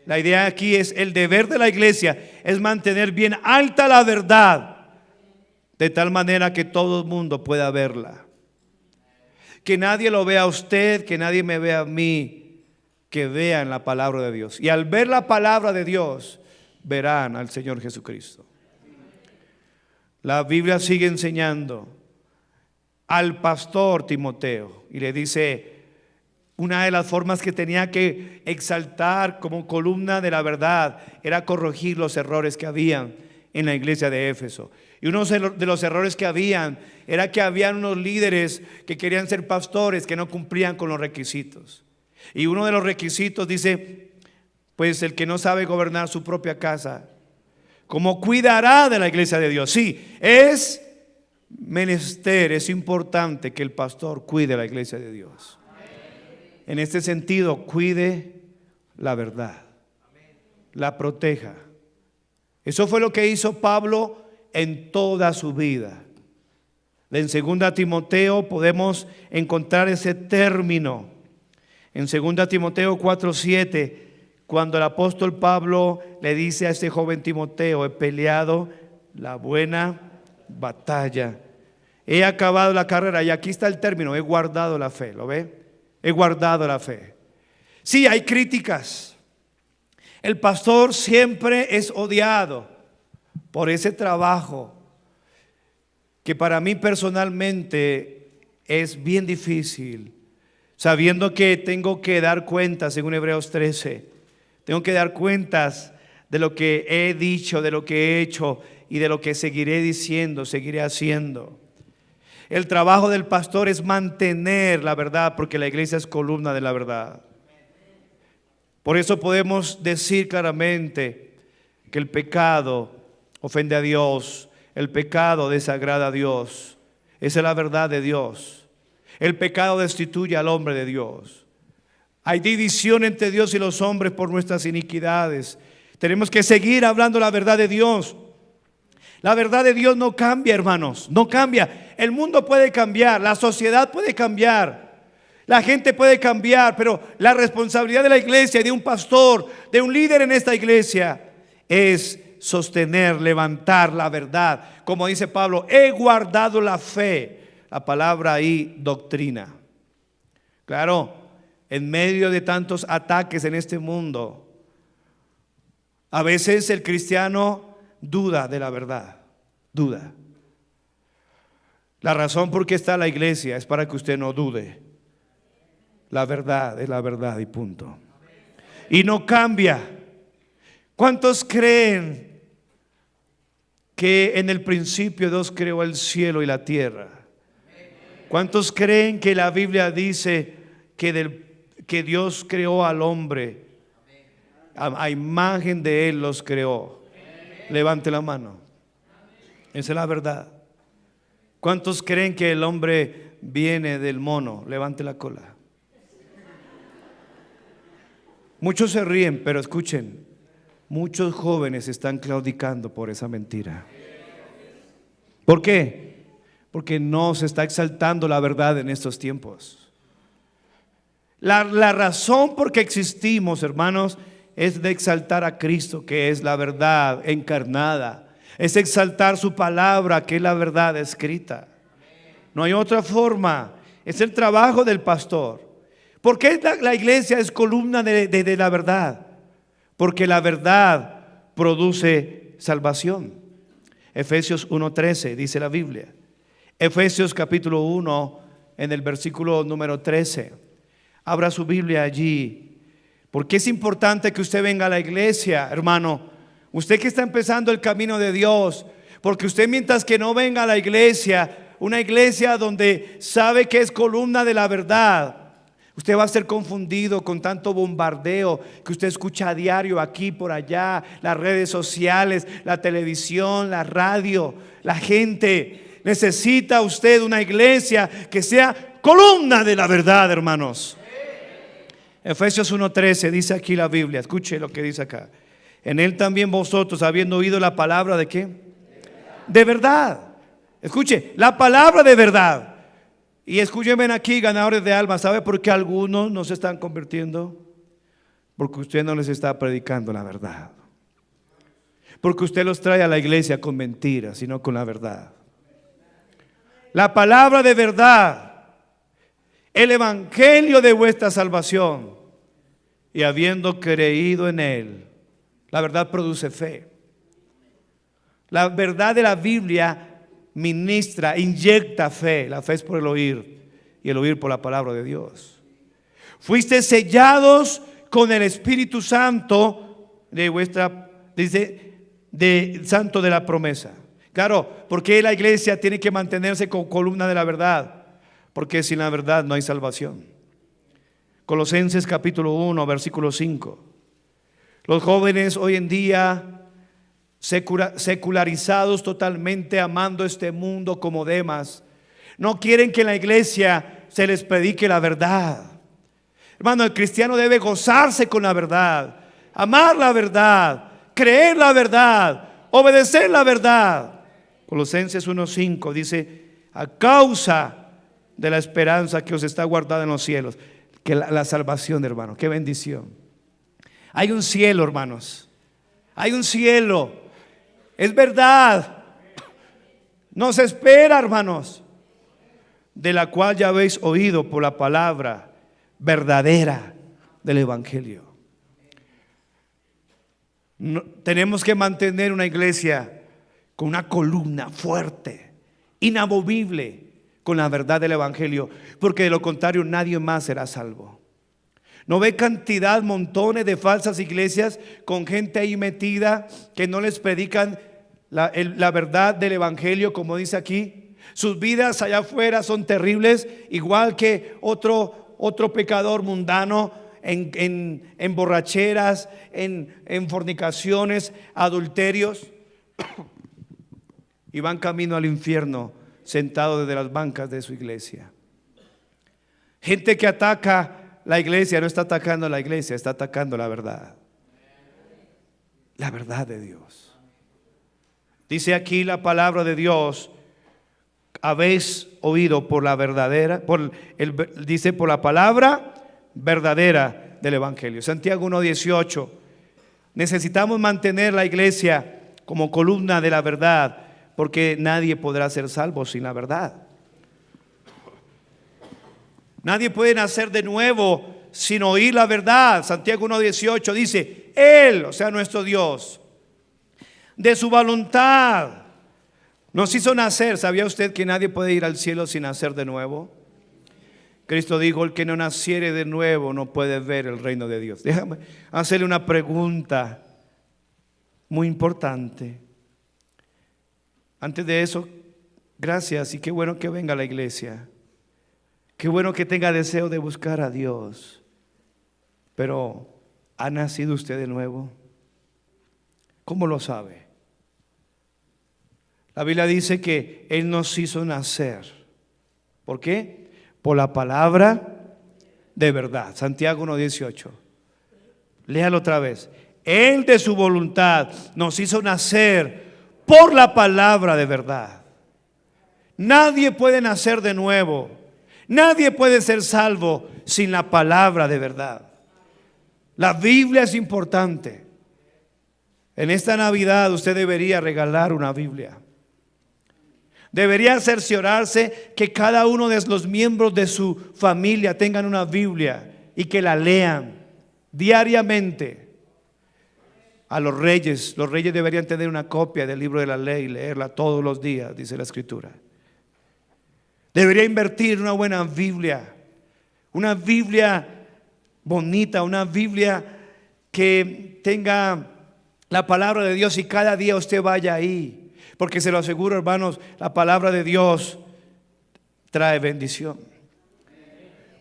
la idea aquí es el deber de la iglesia es mantener bien alta la verdad, de tal manera que todo el mundo pueda verla. Que nadie lo vea a usted, que nadie me vea a mí, que vean la palabra de Dios. Y al ver la palabra de Dios, verán al Señor Jesucristo. La Biblia sigue enseñando al pastor Timoteo y le dice, una de las formas que tenía que exaltar como columna de la verdad era corregir los errores que habían en la iglesia de Éfeso. Y uno de los errores que habían era que habían unos líderes que querían ser pastores que no cumplían con los requisitos. Y uno de los requisitos dice, pues el que no sabe gobernar su propia casa, ¿cómo cuidará de la iglesia de Dios? Sí, es menester, es importante que el pastor cuide la iglesia de Dios. En este sentido, cuide la verdad, la proteja. Eso fue lo que hizo Pablo en toda su vida. En 2 Timoteo podemos encontrar ese término. En 2 Timoteo 4:7, cuando el apóstol Pablo le dice a este joven Timoteo, he peleado la buena batalla, he acabado la carrera, y aquí está el término, he guardado la fe, ¿lo ve? He guardado la fe. Sí, hay críticas. El pastor siempre es odiado por ese trabajo que para mí personalmente es bien difícil, sabiendo que tengo que dar cuentas, según Hebreos 13, tengo que dar cuentas de lo que he dicho, de lo que he hecho y de lo que seguiré diciendo, seguiré haciendo. El trabajo del pastor es mantener la verdad, porque la iglesia es columna de la verdad. Por eso podemos decir claramente que el pecado ofende a Dios, el pecado desagrada a Dios. Esa es la verdad de Dios. El pecado destituye al hombre de Dios. Hay división entre Dios y los hombres por nuestras iniquidades. Tenemos que seguir hablando la verdad de Dios. La verdad de Dios no cambia, hermanos, no cambia. El mundo puede cambiar, la sociedad puede cambiar, la gente puede cambiar, pero la responsabilidad de la iglesia y de un pastor, de un líder en esta iglesia, es sostener, levantar la verdad. Como dice Pablo, he guardado la fe. La palabra ahí, doctrina. Claro, en medio de tantos ataques en este mundo, a veces el cristiano duda de la verdad, duda. La razón por qué está la iglesia es para que usted no dude. La verdad es la verdad y punto. Y no cambia. ¿Cuántos creen que en el principio Dios creó el cielo y la tierra? ¿Cuántos creen que la Biblia dice que Dios creó al hombre? A imagen de Él los creó. Levante la mano. Esa es la verdad. ¿Cuántos creen que el hombre viene del mono? Levante la cola. Muchos se ríen, pero escuchen, muchos jóvenes están claudicando por esa mentira. ¿Por qué? Porque no se está exaltando la verdad en estos tiempos. La razón por que existimos, hermanos, es de exaltar a Cristo, que es la verdad encarnada. Es exaltar su palabra, que es la verdad escrita. No hay otra forma. Es el trabajo del pastor. ¿Por qué la iglesia es columna de la verdad? Porque la verdad produce salvación. Efesios 1:13 dice la Biblia. Efesios capítulo 1 en el versículo número 13. Abra su Biblia allí. Porque es importante que usted venga a la iglesia, hermano. Usted que está empezando el camino de Dios. Porque usted, mientras que no venga a la iglesia, una iglesia donde sabe que es columna de la verdad, usted va a ser confundido con tanto bombardeo que usted escucha a diario aquí, por allá, las redes sociales, la televisión, la radio. La gente necesita usted una iglesia que sea columna de la verdad, hermanos. Efesios 1:13 dice aquí la Biblia, escuche lo que dice acá. En él también vosotros, habiendo oído la palabra de ¿qué? De verdad. Escuche, la palabra de verdad. Y escúchenme aquí, ganadores de almas. ¿Sabe por qué algunos no se están convirtiendo? Porque usted no les está predicando la verdad. Porque usted los trae a la iglesia con mentiras, sino con la verdad. La palabra de verdad. El evangelio de vuestra salvación, y habiendo creído en él, la verdad produce fe. La verdad de la Biblia ministra, inyecta fe. La fe es por el oír y el oír por la palabra de Dios. Fuiste sellados con el Espíritu Santo de vuestra, dice, de santo de la promesa. Claro, porque la iglesia tiene que mantenerse como columna de la verdad, porque sin la verdad no hay salvación. Colosenses capítulo 1, versículo 5. Los jóvenes hoy en día secularizados totalmente, amando este mundo como Demas, no quieren que en la iglesia se les predique la verdad. Hermano, el cristiano debe gozarse con la verdad, amar la verdad, creer la verdad, obedecer la verdad. Colosenses 1:5 dice: a causa de la esperanza que os está guardada en los cielos. Que la salvación, hermano, qué bendición. Hay un cielo, hermanos. Hay un cielo. Es verdad. Nos espera, hermanos, de la cual ya habéis oído por la palabra verdadera del evangelio. Tenemos que mantener una iglesia con una columna fuerte, inamovible, con la verdad del evangelio, porque de lo contrario nadie más será salvo. ¿No ve cantidad, montones de falsas iglesias con gente ahí metida que no les predican la verdad del evangelio, como dice aquí? Sus vidas allá afuera son terribles, igual que otro pecador mundano, en borracheras, en fornicaciones, adulterios, y van camino al infierno, sentado desde las bancas de su iglesia. Gente que ataca la iglesia no está atacando a la iglesia, está atacando la verdad. La verdad de Dios. Dice aquí la palabra de Dios: habéis oído por la verdadera, dice por la palabra verdadera del evangelio. Santiago 1:18. Necesitamos mantener la iglesia como columna de la verdad, porque nadie podrá ser salvo sin la verdad. Nadie puede nacer de nuevo sin oír la verdad. Santiago 1:18 dice: Él, o sea nuestro Dios, de su voluntad nos hizo nacer. ¿Sabía usted que nadie puede ir al cielo sin nacer de nuevo? Cristo dijo: el que no naciere de nuevo no puede ver el reino de Dios. Déjame hacerle una pregunta muy importante. Antes de eso, gracias y qué bueno que venga a la iglesia. Qué bueno que tenga deseo de buscar a Dios. Pero, ¿ha nacido usted de nuevo? ¿Cómo lo sabe? La Biblia dice que Él nos hizo nacer. ¿Por qué? Por la palabra de verdad. Santiago 1:18. Léalo otra vez. Él de su voluntad nos hizo nacer por la palabra de verdad. Nadie puede nacer de nuevo. Nadie puede ser salvo sin la palabra de verdad. La Biblia es importante. En esta Navidad usted debería regalar una Biblia. Debería cerciorarse que cada uno de los miembros de su familia tengan una Biblia y que la lean diariamente. A los reyes deberían tener una copia del libro de la ley y leerla todos los días, dice la Escritura. Debería invertir en una buena Biblia, una Biblia bonita, una Biblia que tenga la palabra de Dios y cada día usted vaya ahí, porque se lo aseguro, hermanos, la palabra de Dios trae bendición.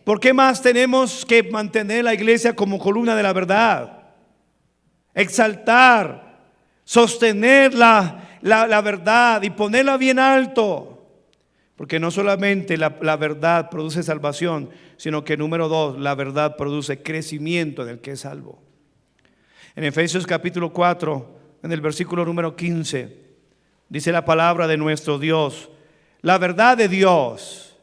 ¿Por qué más tenemos que mantener la iglesia como columna de la verdad? Exaltar, sostener la verdad y ponerla bien alto. Porque no solamente la verdad produce salvación, sino que número 2, la verdad produce crecimiento en el que es salvo. En Efesios capítulo 4, en el versículo número 15, dice la palabra de nuestro Dios, la verdad de Dios.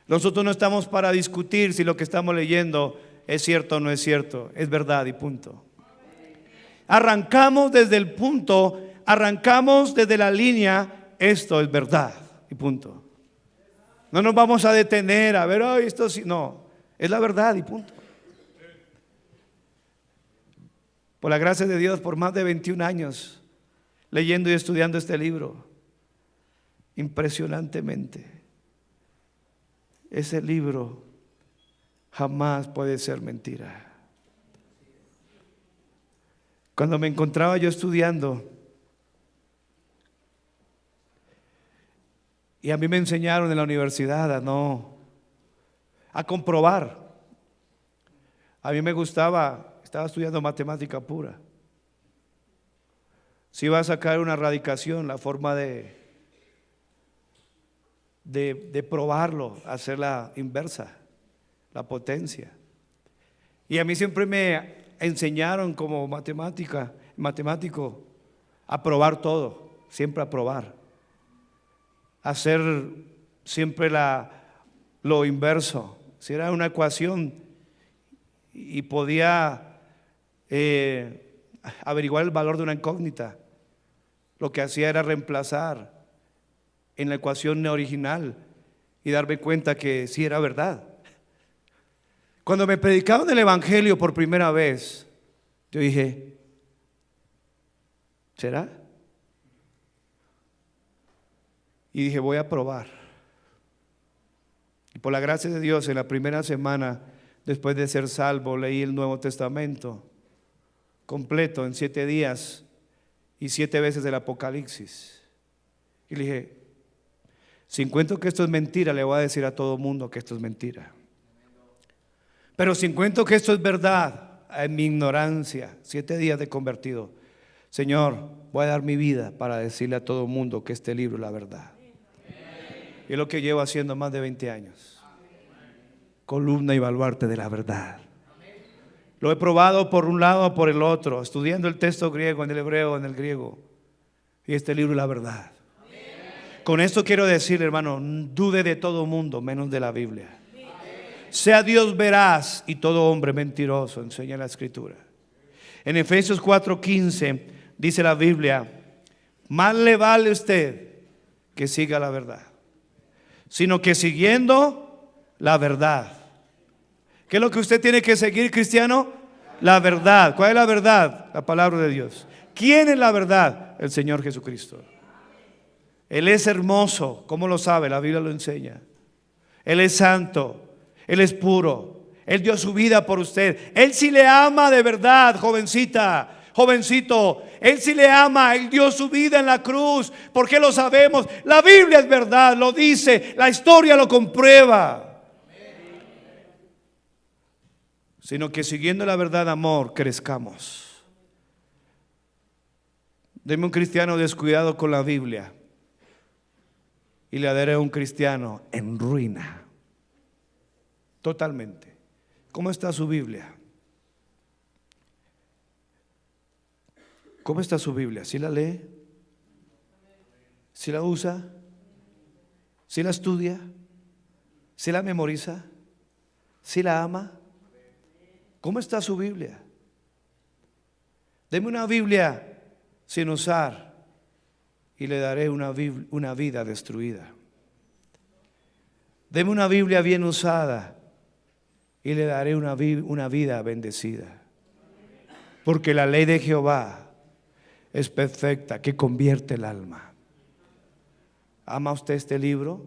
Nosotros no estamos para discutir si lo que estamos leyendo es cierto o no es cierto, es verdad y punto. Arrancamos desde el punto, arrancamos desde la línea, esto es verdad y punto. No nos vamos a detener a ver, ay, esto sí, no, es la verdad y punto. Por la gracia de Dios, por más de 21 años leyendo y estudiando este libro, impresionantemente. Ese libro jamás puede ser mentira. Cuando me encontraba yo estudiando, y a mí me enseñaron en la universidad a comprobar. A mí me gustaba, estaba estudiando matemática pura. Si iba a sacar una radicación, la forma de probarlo, hacer la inversa, la potencia. Y a mí siempre me enseñaron como matemático a probar todo, siempre a probar, hacer siempre lo inverso. Si era una ecuación y podía averiguar el valor de una incógnita, lo que hacía era reemplazar en la ecuación original y darme cuenta que sí era verdad. Cuando me predicaron el evangelio por primera vez, yo dije, ¿será? Y dije, voy a probar. Y por la gracia de Dios, en la primera semana después de ser salvo, leí el Nuevo Testamento completo en 7 días y 7 veces el Apocalipsis. Y le dije, si encuentro que esto es mentira, le voy a decir a todo mundo que esto es mentira. Pero si encuentro que esto es verdad, en mi ignorancia, 7 días de convertido, Señor, voy a dar mi vida para decirle a todo mundo que este libro es la verdad. Y es lo que llevo haciendo más de 20 años. Columna y baluarte de la verdad. Lo he probado por un lado o por el otro, estudiando el texto griego, en el hebreo, en el griego. Y este libro es la verdad. Con esto quiero decirle, hermano, dude de todo mundo, menos de la Biblia. Sea Dios veraz y todo hombre mentiroso, enseña la Escritura. En Efesios 4:15 dice la Biblia, más le vale usted que siga la verdad, sino que siguiendo la verdad. ¿Qué es lo que usted tiene que seguir, cristiano? La verdad. ¿Cuál es la verdad? La palabra de Dios. ¿Quién es la verdad? El Señor Jesucristo. Él es hermoso, ¿cómo lo sabe? La Biblia lo enseña. Él es santo, Él es puro, Él dio su vida por usted. Él sí le ama de verdad, jovencita, jovencito. Él sí le ama, Él dio su vida en la cruz. ¿Por qué lo sabemos? La Biblia es verdad, lo dice, la historia lo comprueba. Sino que siguiendo la verdad, amor, crezcamos. Deme un cristiano descuidado con la Biblia y le daré a un cristiano en ruina. Totalmente. ¿Cómo está su Biblia? ¿Cómo está su Biblia? ¿Sí la lee? ¿Sí la usa? ¿Sí la estudia? ¿Sí la memoriza? ¿Sí la ama? ¿Cómo está su Biblia? Deme una Biblia sin usar y le daré una vida destruida. Deme una Biblia bien usada y le daré una vida bendecida. Porque la ley de Jehová es perfecta, que convierte el alma. ¿Ama usted este libro?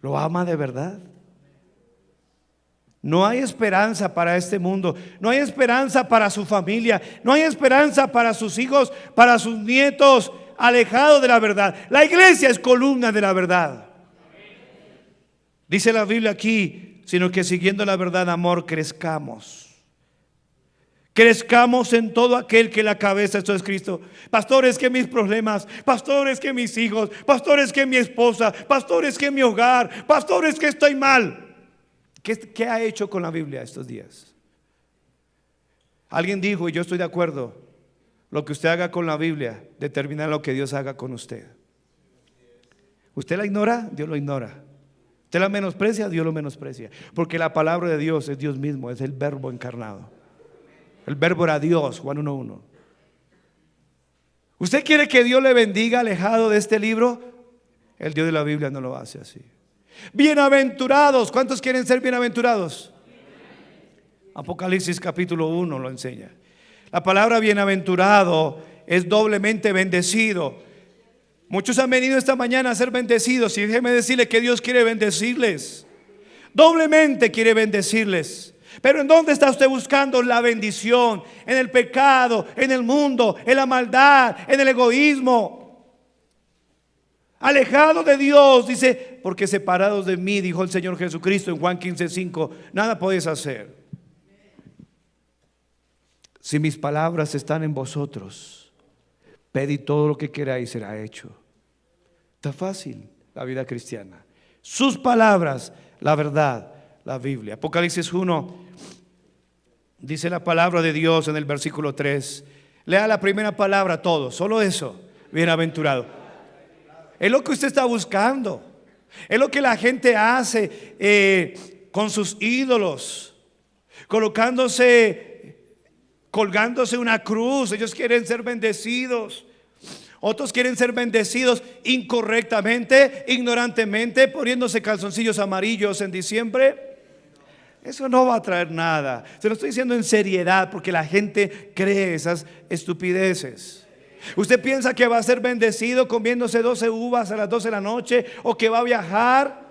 ¿Lo ama de verdad? No hay esperanza para este mundo, no hay esperanza para su familia, no hay esperanza para sus hijos, para sus nietos, alejados de la verdad. La iglesia es columna de la verdad. Dice la Biblia aquí, sino que siguiendo la verdad, amor, crezcamos. Crezcamos en todo aquel que la cabeza, esto es Cristo. Pastores, que mis problemas, pastores, que mis hijos, pastores, que mi esposa, pastores, que mi hogar, pastores, que estoy mal. ¿Qué ha hecho con la Biblia estos días? Alguien dijo, y yo estoy de acuerdo, lo que usted haga con la Biblia determina lo que Dios haga con usted. Usted la ignora, Dios lo ignora. Usted la menosprecia, Dios lo menosprecia. Porque la palabra de Dios es Dios mismo, es el verbo encarnado. El verbo era Dios, Juan 1:1. ¿Usted quiere que Dios le bendiga alejado de este libro? El Dios de la Biblia no lo hace así. Bienaventurados, ¿cuántos quieren ser bienaventurados? Apocalipsis capítulo 1 lo enseña. La palabra bienaventurado es doblemente bendecido. Muchos han venido esta mañana a ser bendecidos y déjeme decirle que Dios quiere bendecirles. Doblemente quiere bendecirles. Pero ¿en dónde está usted buscando la bendición? En el pecado, en el mundo, en la maldad, en el egoísmo. Alejado de Dios, dice, porque separados de mí, dijo el Señor Jesucristo en Juan 15:5, nada podéis hacer. Si mis palabras están en vosotros, pedid todo lo que queráis, será hecho. Está fácil la vida cristiana. Sus palabras, la verdad, la Biblia. Apocalipsis 1 dice la palabra de Dios en el versículo 3. Lea la primera palabra, todo, solo eso. Bienaventurado. Es lo que usted está buscando. Es lo que la gente hace con sus ídolos, colgándose una cruz. Ellos quieren ser bendecidos. Otros quieren ser bendecidos incorrectamente, ignorantemente, poniéndose calzoncillos amarillos en diciembre. Eso no va a traer nada. Se lo estoy diciendo en seriedad, porque la gente cree esas estupideces. Usted piensa que va a ser bendecido comiéndose 12 uvas a las 12 de la noche, o que va a viajar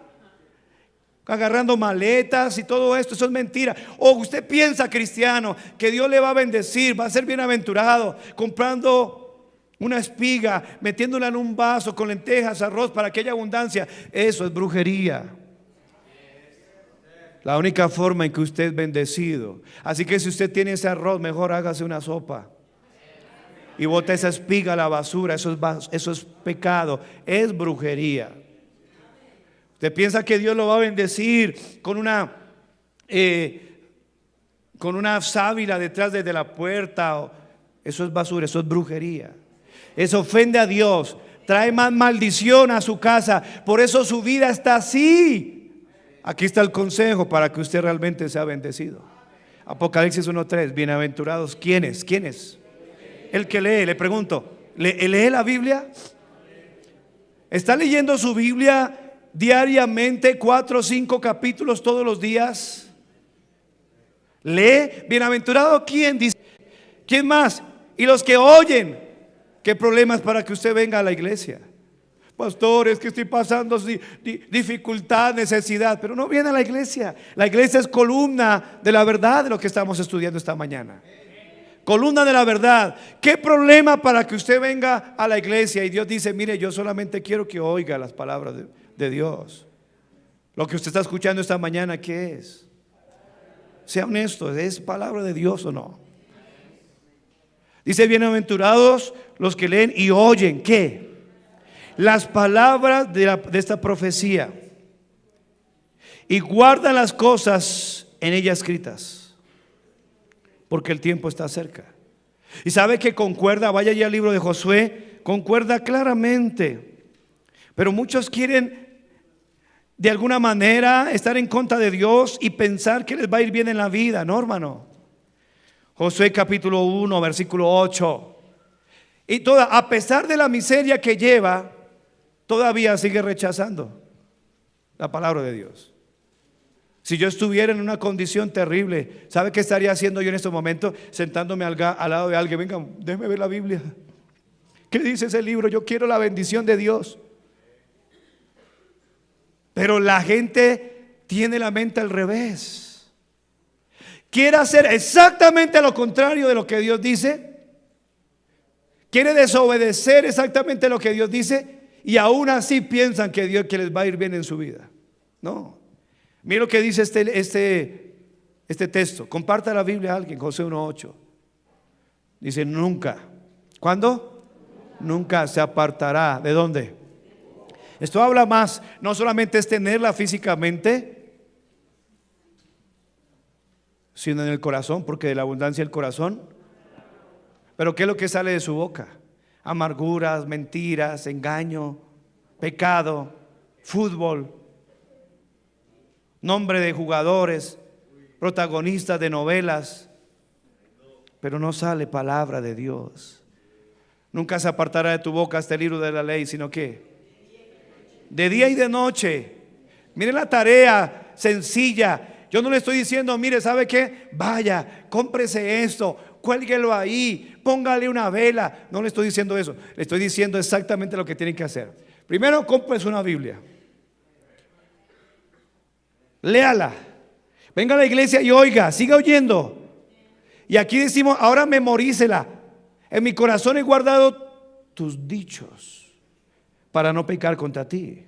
agarrando maletas y todo esto. Eso es mentira. O usted piensa, cristiano, que Dios le va a bendecir, va a ser bienaventurado comprando una espiga, metiéndola en un vaso con lentejas, arroz, para que haya abundancia. Eso es brujería. La única forma en que usted es bendecido. Así que si usted tiene ese arroz, mejor hágase una sopa y bote esa espiga a la basura. Eso es pecado, es brujería. Usted piensa que Dios lo va a bendecir con una sábila detrás de la puerta. Eso es basura, eso es brujería. Eso ofende a Dios, trae más maldición a su casa. Por eso su vida está así. Aquí está el consejo para que usted realmente sea bendecido. Apocalipsis 1:3. Bienaventurados, ¿quiénes? ¿Quiénes? El que lee. Le pregunto, ¿lee la Biblia? ¿Está leyendo su Biblia diariamente, 4 o 5 capítulos todos los días? ¿Lee? Bienaventurado, ¿quién? Dice, ¿quién más? Y los que oyen. ¿Qué problemas para que usted venga a la iglesia? Pastor, es que estoy pasando dificultad, necesidad. Pero no viene a la iglesia. La iglesia es columna de la verdad de lo que estamos estudiando esta mañana. Columna de la verdad. ¿Qué problema para que usted venga a la iglesia? Y Dios dice, mire, yo solamente quiero que oiga las palabras de Dios. Lo que usted está escuchando esta mañana, ¿qué es? Sea honesto, ¿es palabra de Dios o no? Dice, bienaventurados los que leen y oyen, ¿qué? Las palabras de esta profecía y guardan las cosas en ella escritas, porque el tiempo está cerca. Y sabe que concuerda, vaya ya al libro de Josué, concuerda claramente. Pero muchos quieren de alguna manera estar en contra de Dios y pensar que les va a ir bien en la vida. No, hermano. Josué capítulo 1 versículo 8. Y a pesar de la miseria que lleva, todavía sigue rechazando la palabra de Dios. Si yo estuviera en una condición terrible, ¿sabe qué estaría haciendo yo en este momento? Sentándome al lado de alguien. Venga, déjeme ver la Biblia. ¿Qué dice ese libro? Yo quiero la bendición de Dios. Pero la gente tiene la mente al revés. Quiere hacer exactamente lo contrario de lo que Dios dice. Quiere desobedecer exactamente lo que Dios dice. Y aún así piensan que Dios, que les va a ir bien en su vida. No. Mira lo que dice este texto. Comparta la Biblia a alguien. Josué 1:8. Dice nunca. ¿Cuándo? Nunca se apartará. ¿De dónde? Esto habla más. No solamente es tenerla físicamente, sino en el corazón, porque de la abundancia del corazón. Pero ¿qué es lo que sale de su boca? Amarguras, mentiras, engaño, pecado, fútbol, nombre de jugadores, protagonistas de novelas. Pero no sale palabra de Dios. Nunca se apartará de tu boca este libro de la ley, sino que de día y de noche. Mire la tarea sencilla. Yo no le estoy diciendo, mire, ¿sabe qué? Vaya, cómprese esto, cuélguelo ahí, póngale una vela. No le estoy diciendo eso, le estoy diciendo exactamente lo que tienen que hacer. Primero, cómprese una Biblia, léala, venga a la iglesia y oiga, siga oyendo. Y aquí decimos, ahora memorícela. En mi corazón he guardado tus dichos para no pecar contra ti.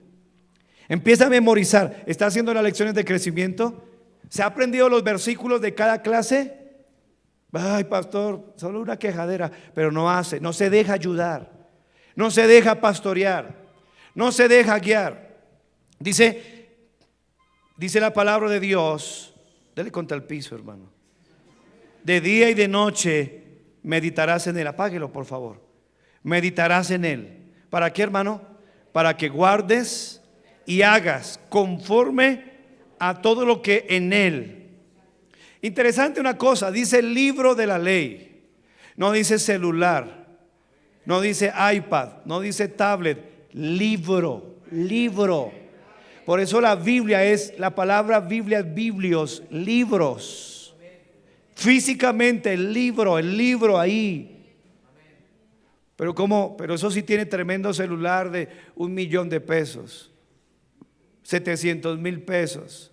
Empieza a memorizar. ¿Está haciendo las lecciones de crecimiento? ¿Se ha aprendido los versículos de cada clase? Ay, pastor, solo una quejadera. Pero no hace, no se deja ayudar, no se deja pastorear, no se deja guiar. Dice la palabra de Dios. Dele contra el piso, hermano. De día y de noche meditarás en él. Apáguelo, por favor. Meditarás en él. ¿Para qué, hermano? Para que guardes y hagas conforme a todo lo que en él. Interesante una cosa, dice libro de la ley. No dice celular, no dice iPad, no dice tablet. Libro, libro. Por eso la Biblia es, la palabra Biblia es biblios, libros. Físicamente el libro ahí. Pero eso sí tiene tremendo celular de 1 millón de pesos, 700,000 pesos.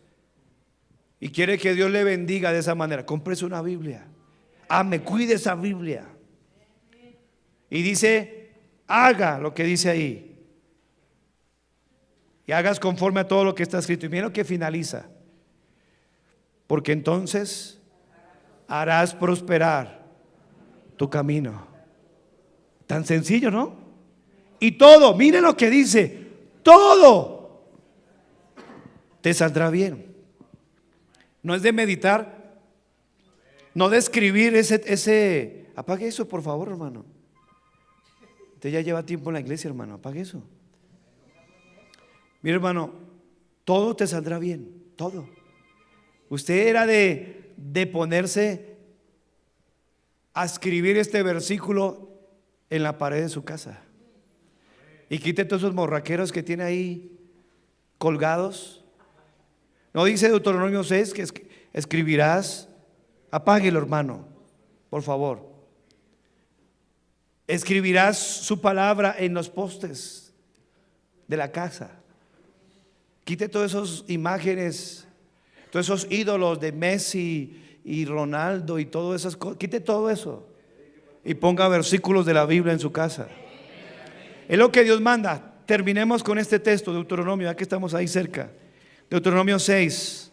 Y quiere que Dios le bendiga de esa manera. Cómprese una Biblia. Ame, cuide esa Biblia. Y dice, haga lo que dice ahí. Y hagas conforme a todo lo que está escrito. Y miren lo que finaliza. Porque entonces harás prosperar tu camino. Tan sencillo, ¿no? Y todo, miren lo que dice, todo te saldrá bien. No es de meditar, no de escribir ese. Apague eso, por favor, hermano. Usted ya lleva tiempo en la iglesia, hermano. Apague eso. Mire, hermano, todo te saldrá bien, todo. Usted era de ponerse a escribir este versículo en la pared de su casa. Y quite todos esos morraqueros que tiene ahí colgados. No dice Deuteronomio 6 que escribirás. Apáguelo, hermano, por favor. Escribirás su palabra en los postes de la casa. Quite todas esas imágenes, todos esos ídolos de Messi y Ronaldo y todas esas cosas. Quite todo eso y ponga versículos de la Biblia en su casa. Es lo que Dios manda. Terminemos con este texto, Deuteronomio, ya que estamos ahí cerca. Deuteronomio 6.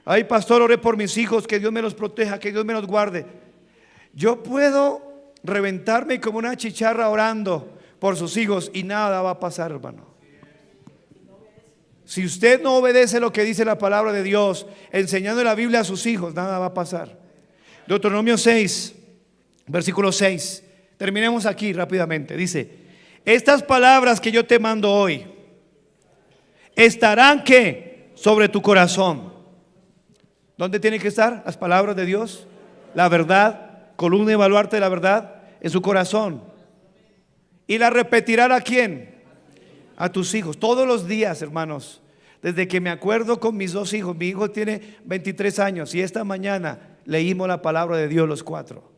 Ay, pastor, oré por mis hijos, que Dios me los proteja, que Dios me los guarde. Yo puedo reventarme como una chicharra orando por sus hijos y nada va a pasar, hermano. Si usted no obedece lo que dice la palabra de Dios, enseñando la Biblia a sus hijos, nada va a pasar. Deuteronomio 6, versículo 6. Terminemos aquí rápidamente. Dice: estas palabras que yo te mando hoy estarán ¿qué? Sobre tu corazón. ¿Dónde tienen que estar las palabras de Dios? La verdad, columna y baluarte de la verdad, en su corazón. Y la repetirán ¿a quién? A tus hijos, todos los días, hermanos. Desde que me acuerdo con mis 2 hijos. Mi hijo tiene 23 años y esta mañana leímos la palabra de Dios los 4.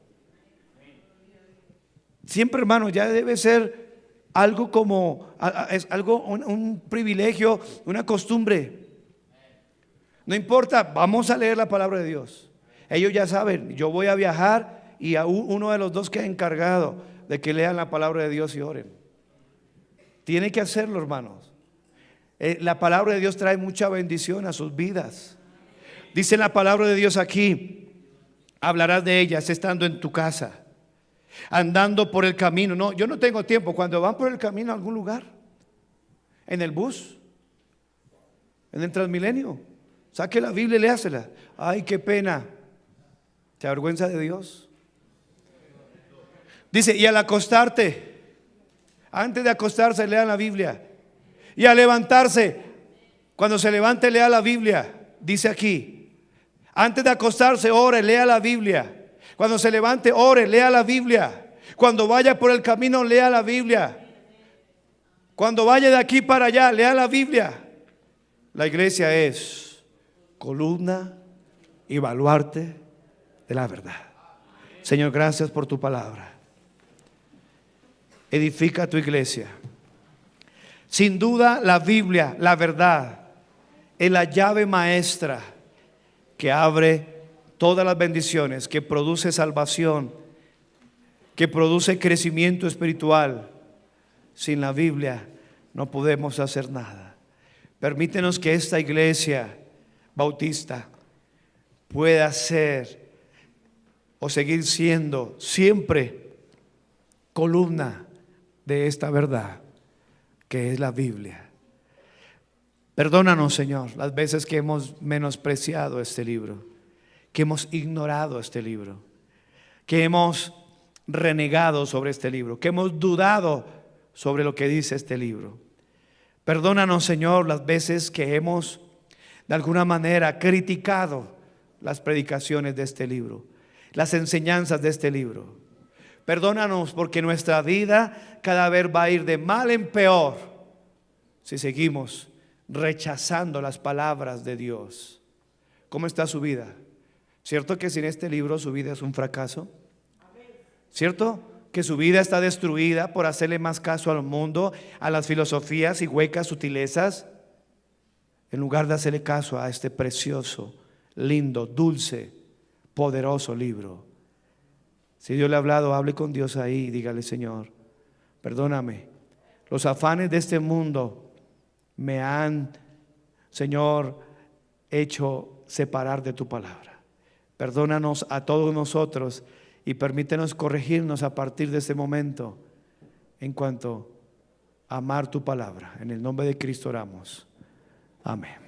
Siempre, hermano, ya debe ser algo como, es algo, un privilegio, una costumbre. No importa, vamos a leer la palabra de Dios. Ellos ya saben, yo voy a viajar y a uno de los 2 que ha encargado de que lean la palabra de Dios y oren. Tiene que hacerlo, hermanos. La palabra de Dios trae mucha bendición a sus vidas. Dice la palabra de Dios aquí: hablarás de ellas estando en tu casa, andando por el camino. No, yo no tengo tiempo. Cuando van por el camino a algún lugar, en el bus, en el Transmilenio, saque la Biblia y léasela. Ay, qué pena. ¿Te avergüenza de Dios? Dice: y al acostarte, antes de acostarse, lea la Biblia. Y al levantarse, cuando se levante, lea la Biblia. Dice aquí: antes de acostarse, ore, lea la Biblia. Cuando se levante, ore, lea la Biblia. Cuando vaya por el camino, lea la Biblia. Cuando vaya de aquí para allá, lea la Biblia. La iglesia es columna y baluarte de la verdad. Señor, gracias por tu palabra. Edifica tu iglesia. Sin duda la Biblia, la verdad, es la llave maestra que abre todas las bendiciones, que produce salvación, que produce crecimiento espiritual. Sin la Biblia no podemos hacer nada. Permítenos que esta iglesia bautista pueda ser o seguir siendo siempre columna de esta verdad que es la Biblia. Perdónanos, Señor, las veces que hemos menospreciado este libro, que hemos ignorado este libro, que hemos renegado sobre este libro, que hemos dudado sobre lo que dice este libro. Perdónanos, Señor, las veces que hemos de alguna manera criticado las predicaciones de este libro, las enseñanzas de este libro. Perdónanos porque nuestra vida cada vez va a ir de mal en peor si seguimos rechazando las palabras de Dios. ¿Cómo está su vida? ¿Cierto que sin este libro su vida es un fracaso? ¿Cierto que su vida está destruida por hacerle más caso al mundo, a las filosofías y huecas sutilezas, en lugar de hacerle caso a este precioso, lindo, dulce, poderoso libro? Si Dios le ha hablado, hable con Dios ahí y dígale: Señor, perdóname, los afanes de este mundo me han, Señor, hecho separar de tu palabra. Perdónanos a todos nosotros y permítenos corregirnos a partir de este momento en cuanto a amar tu palabra. En el nombre de Cristo oramos. Amén.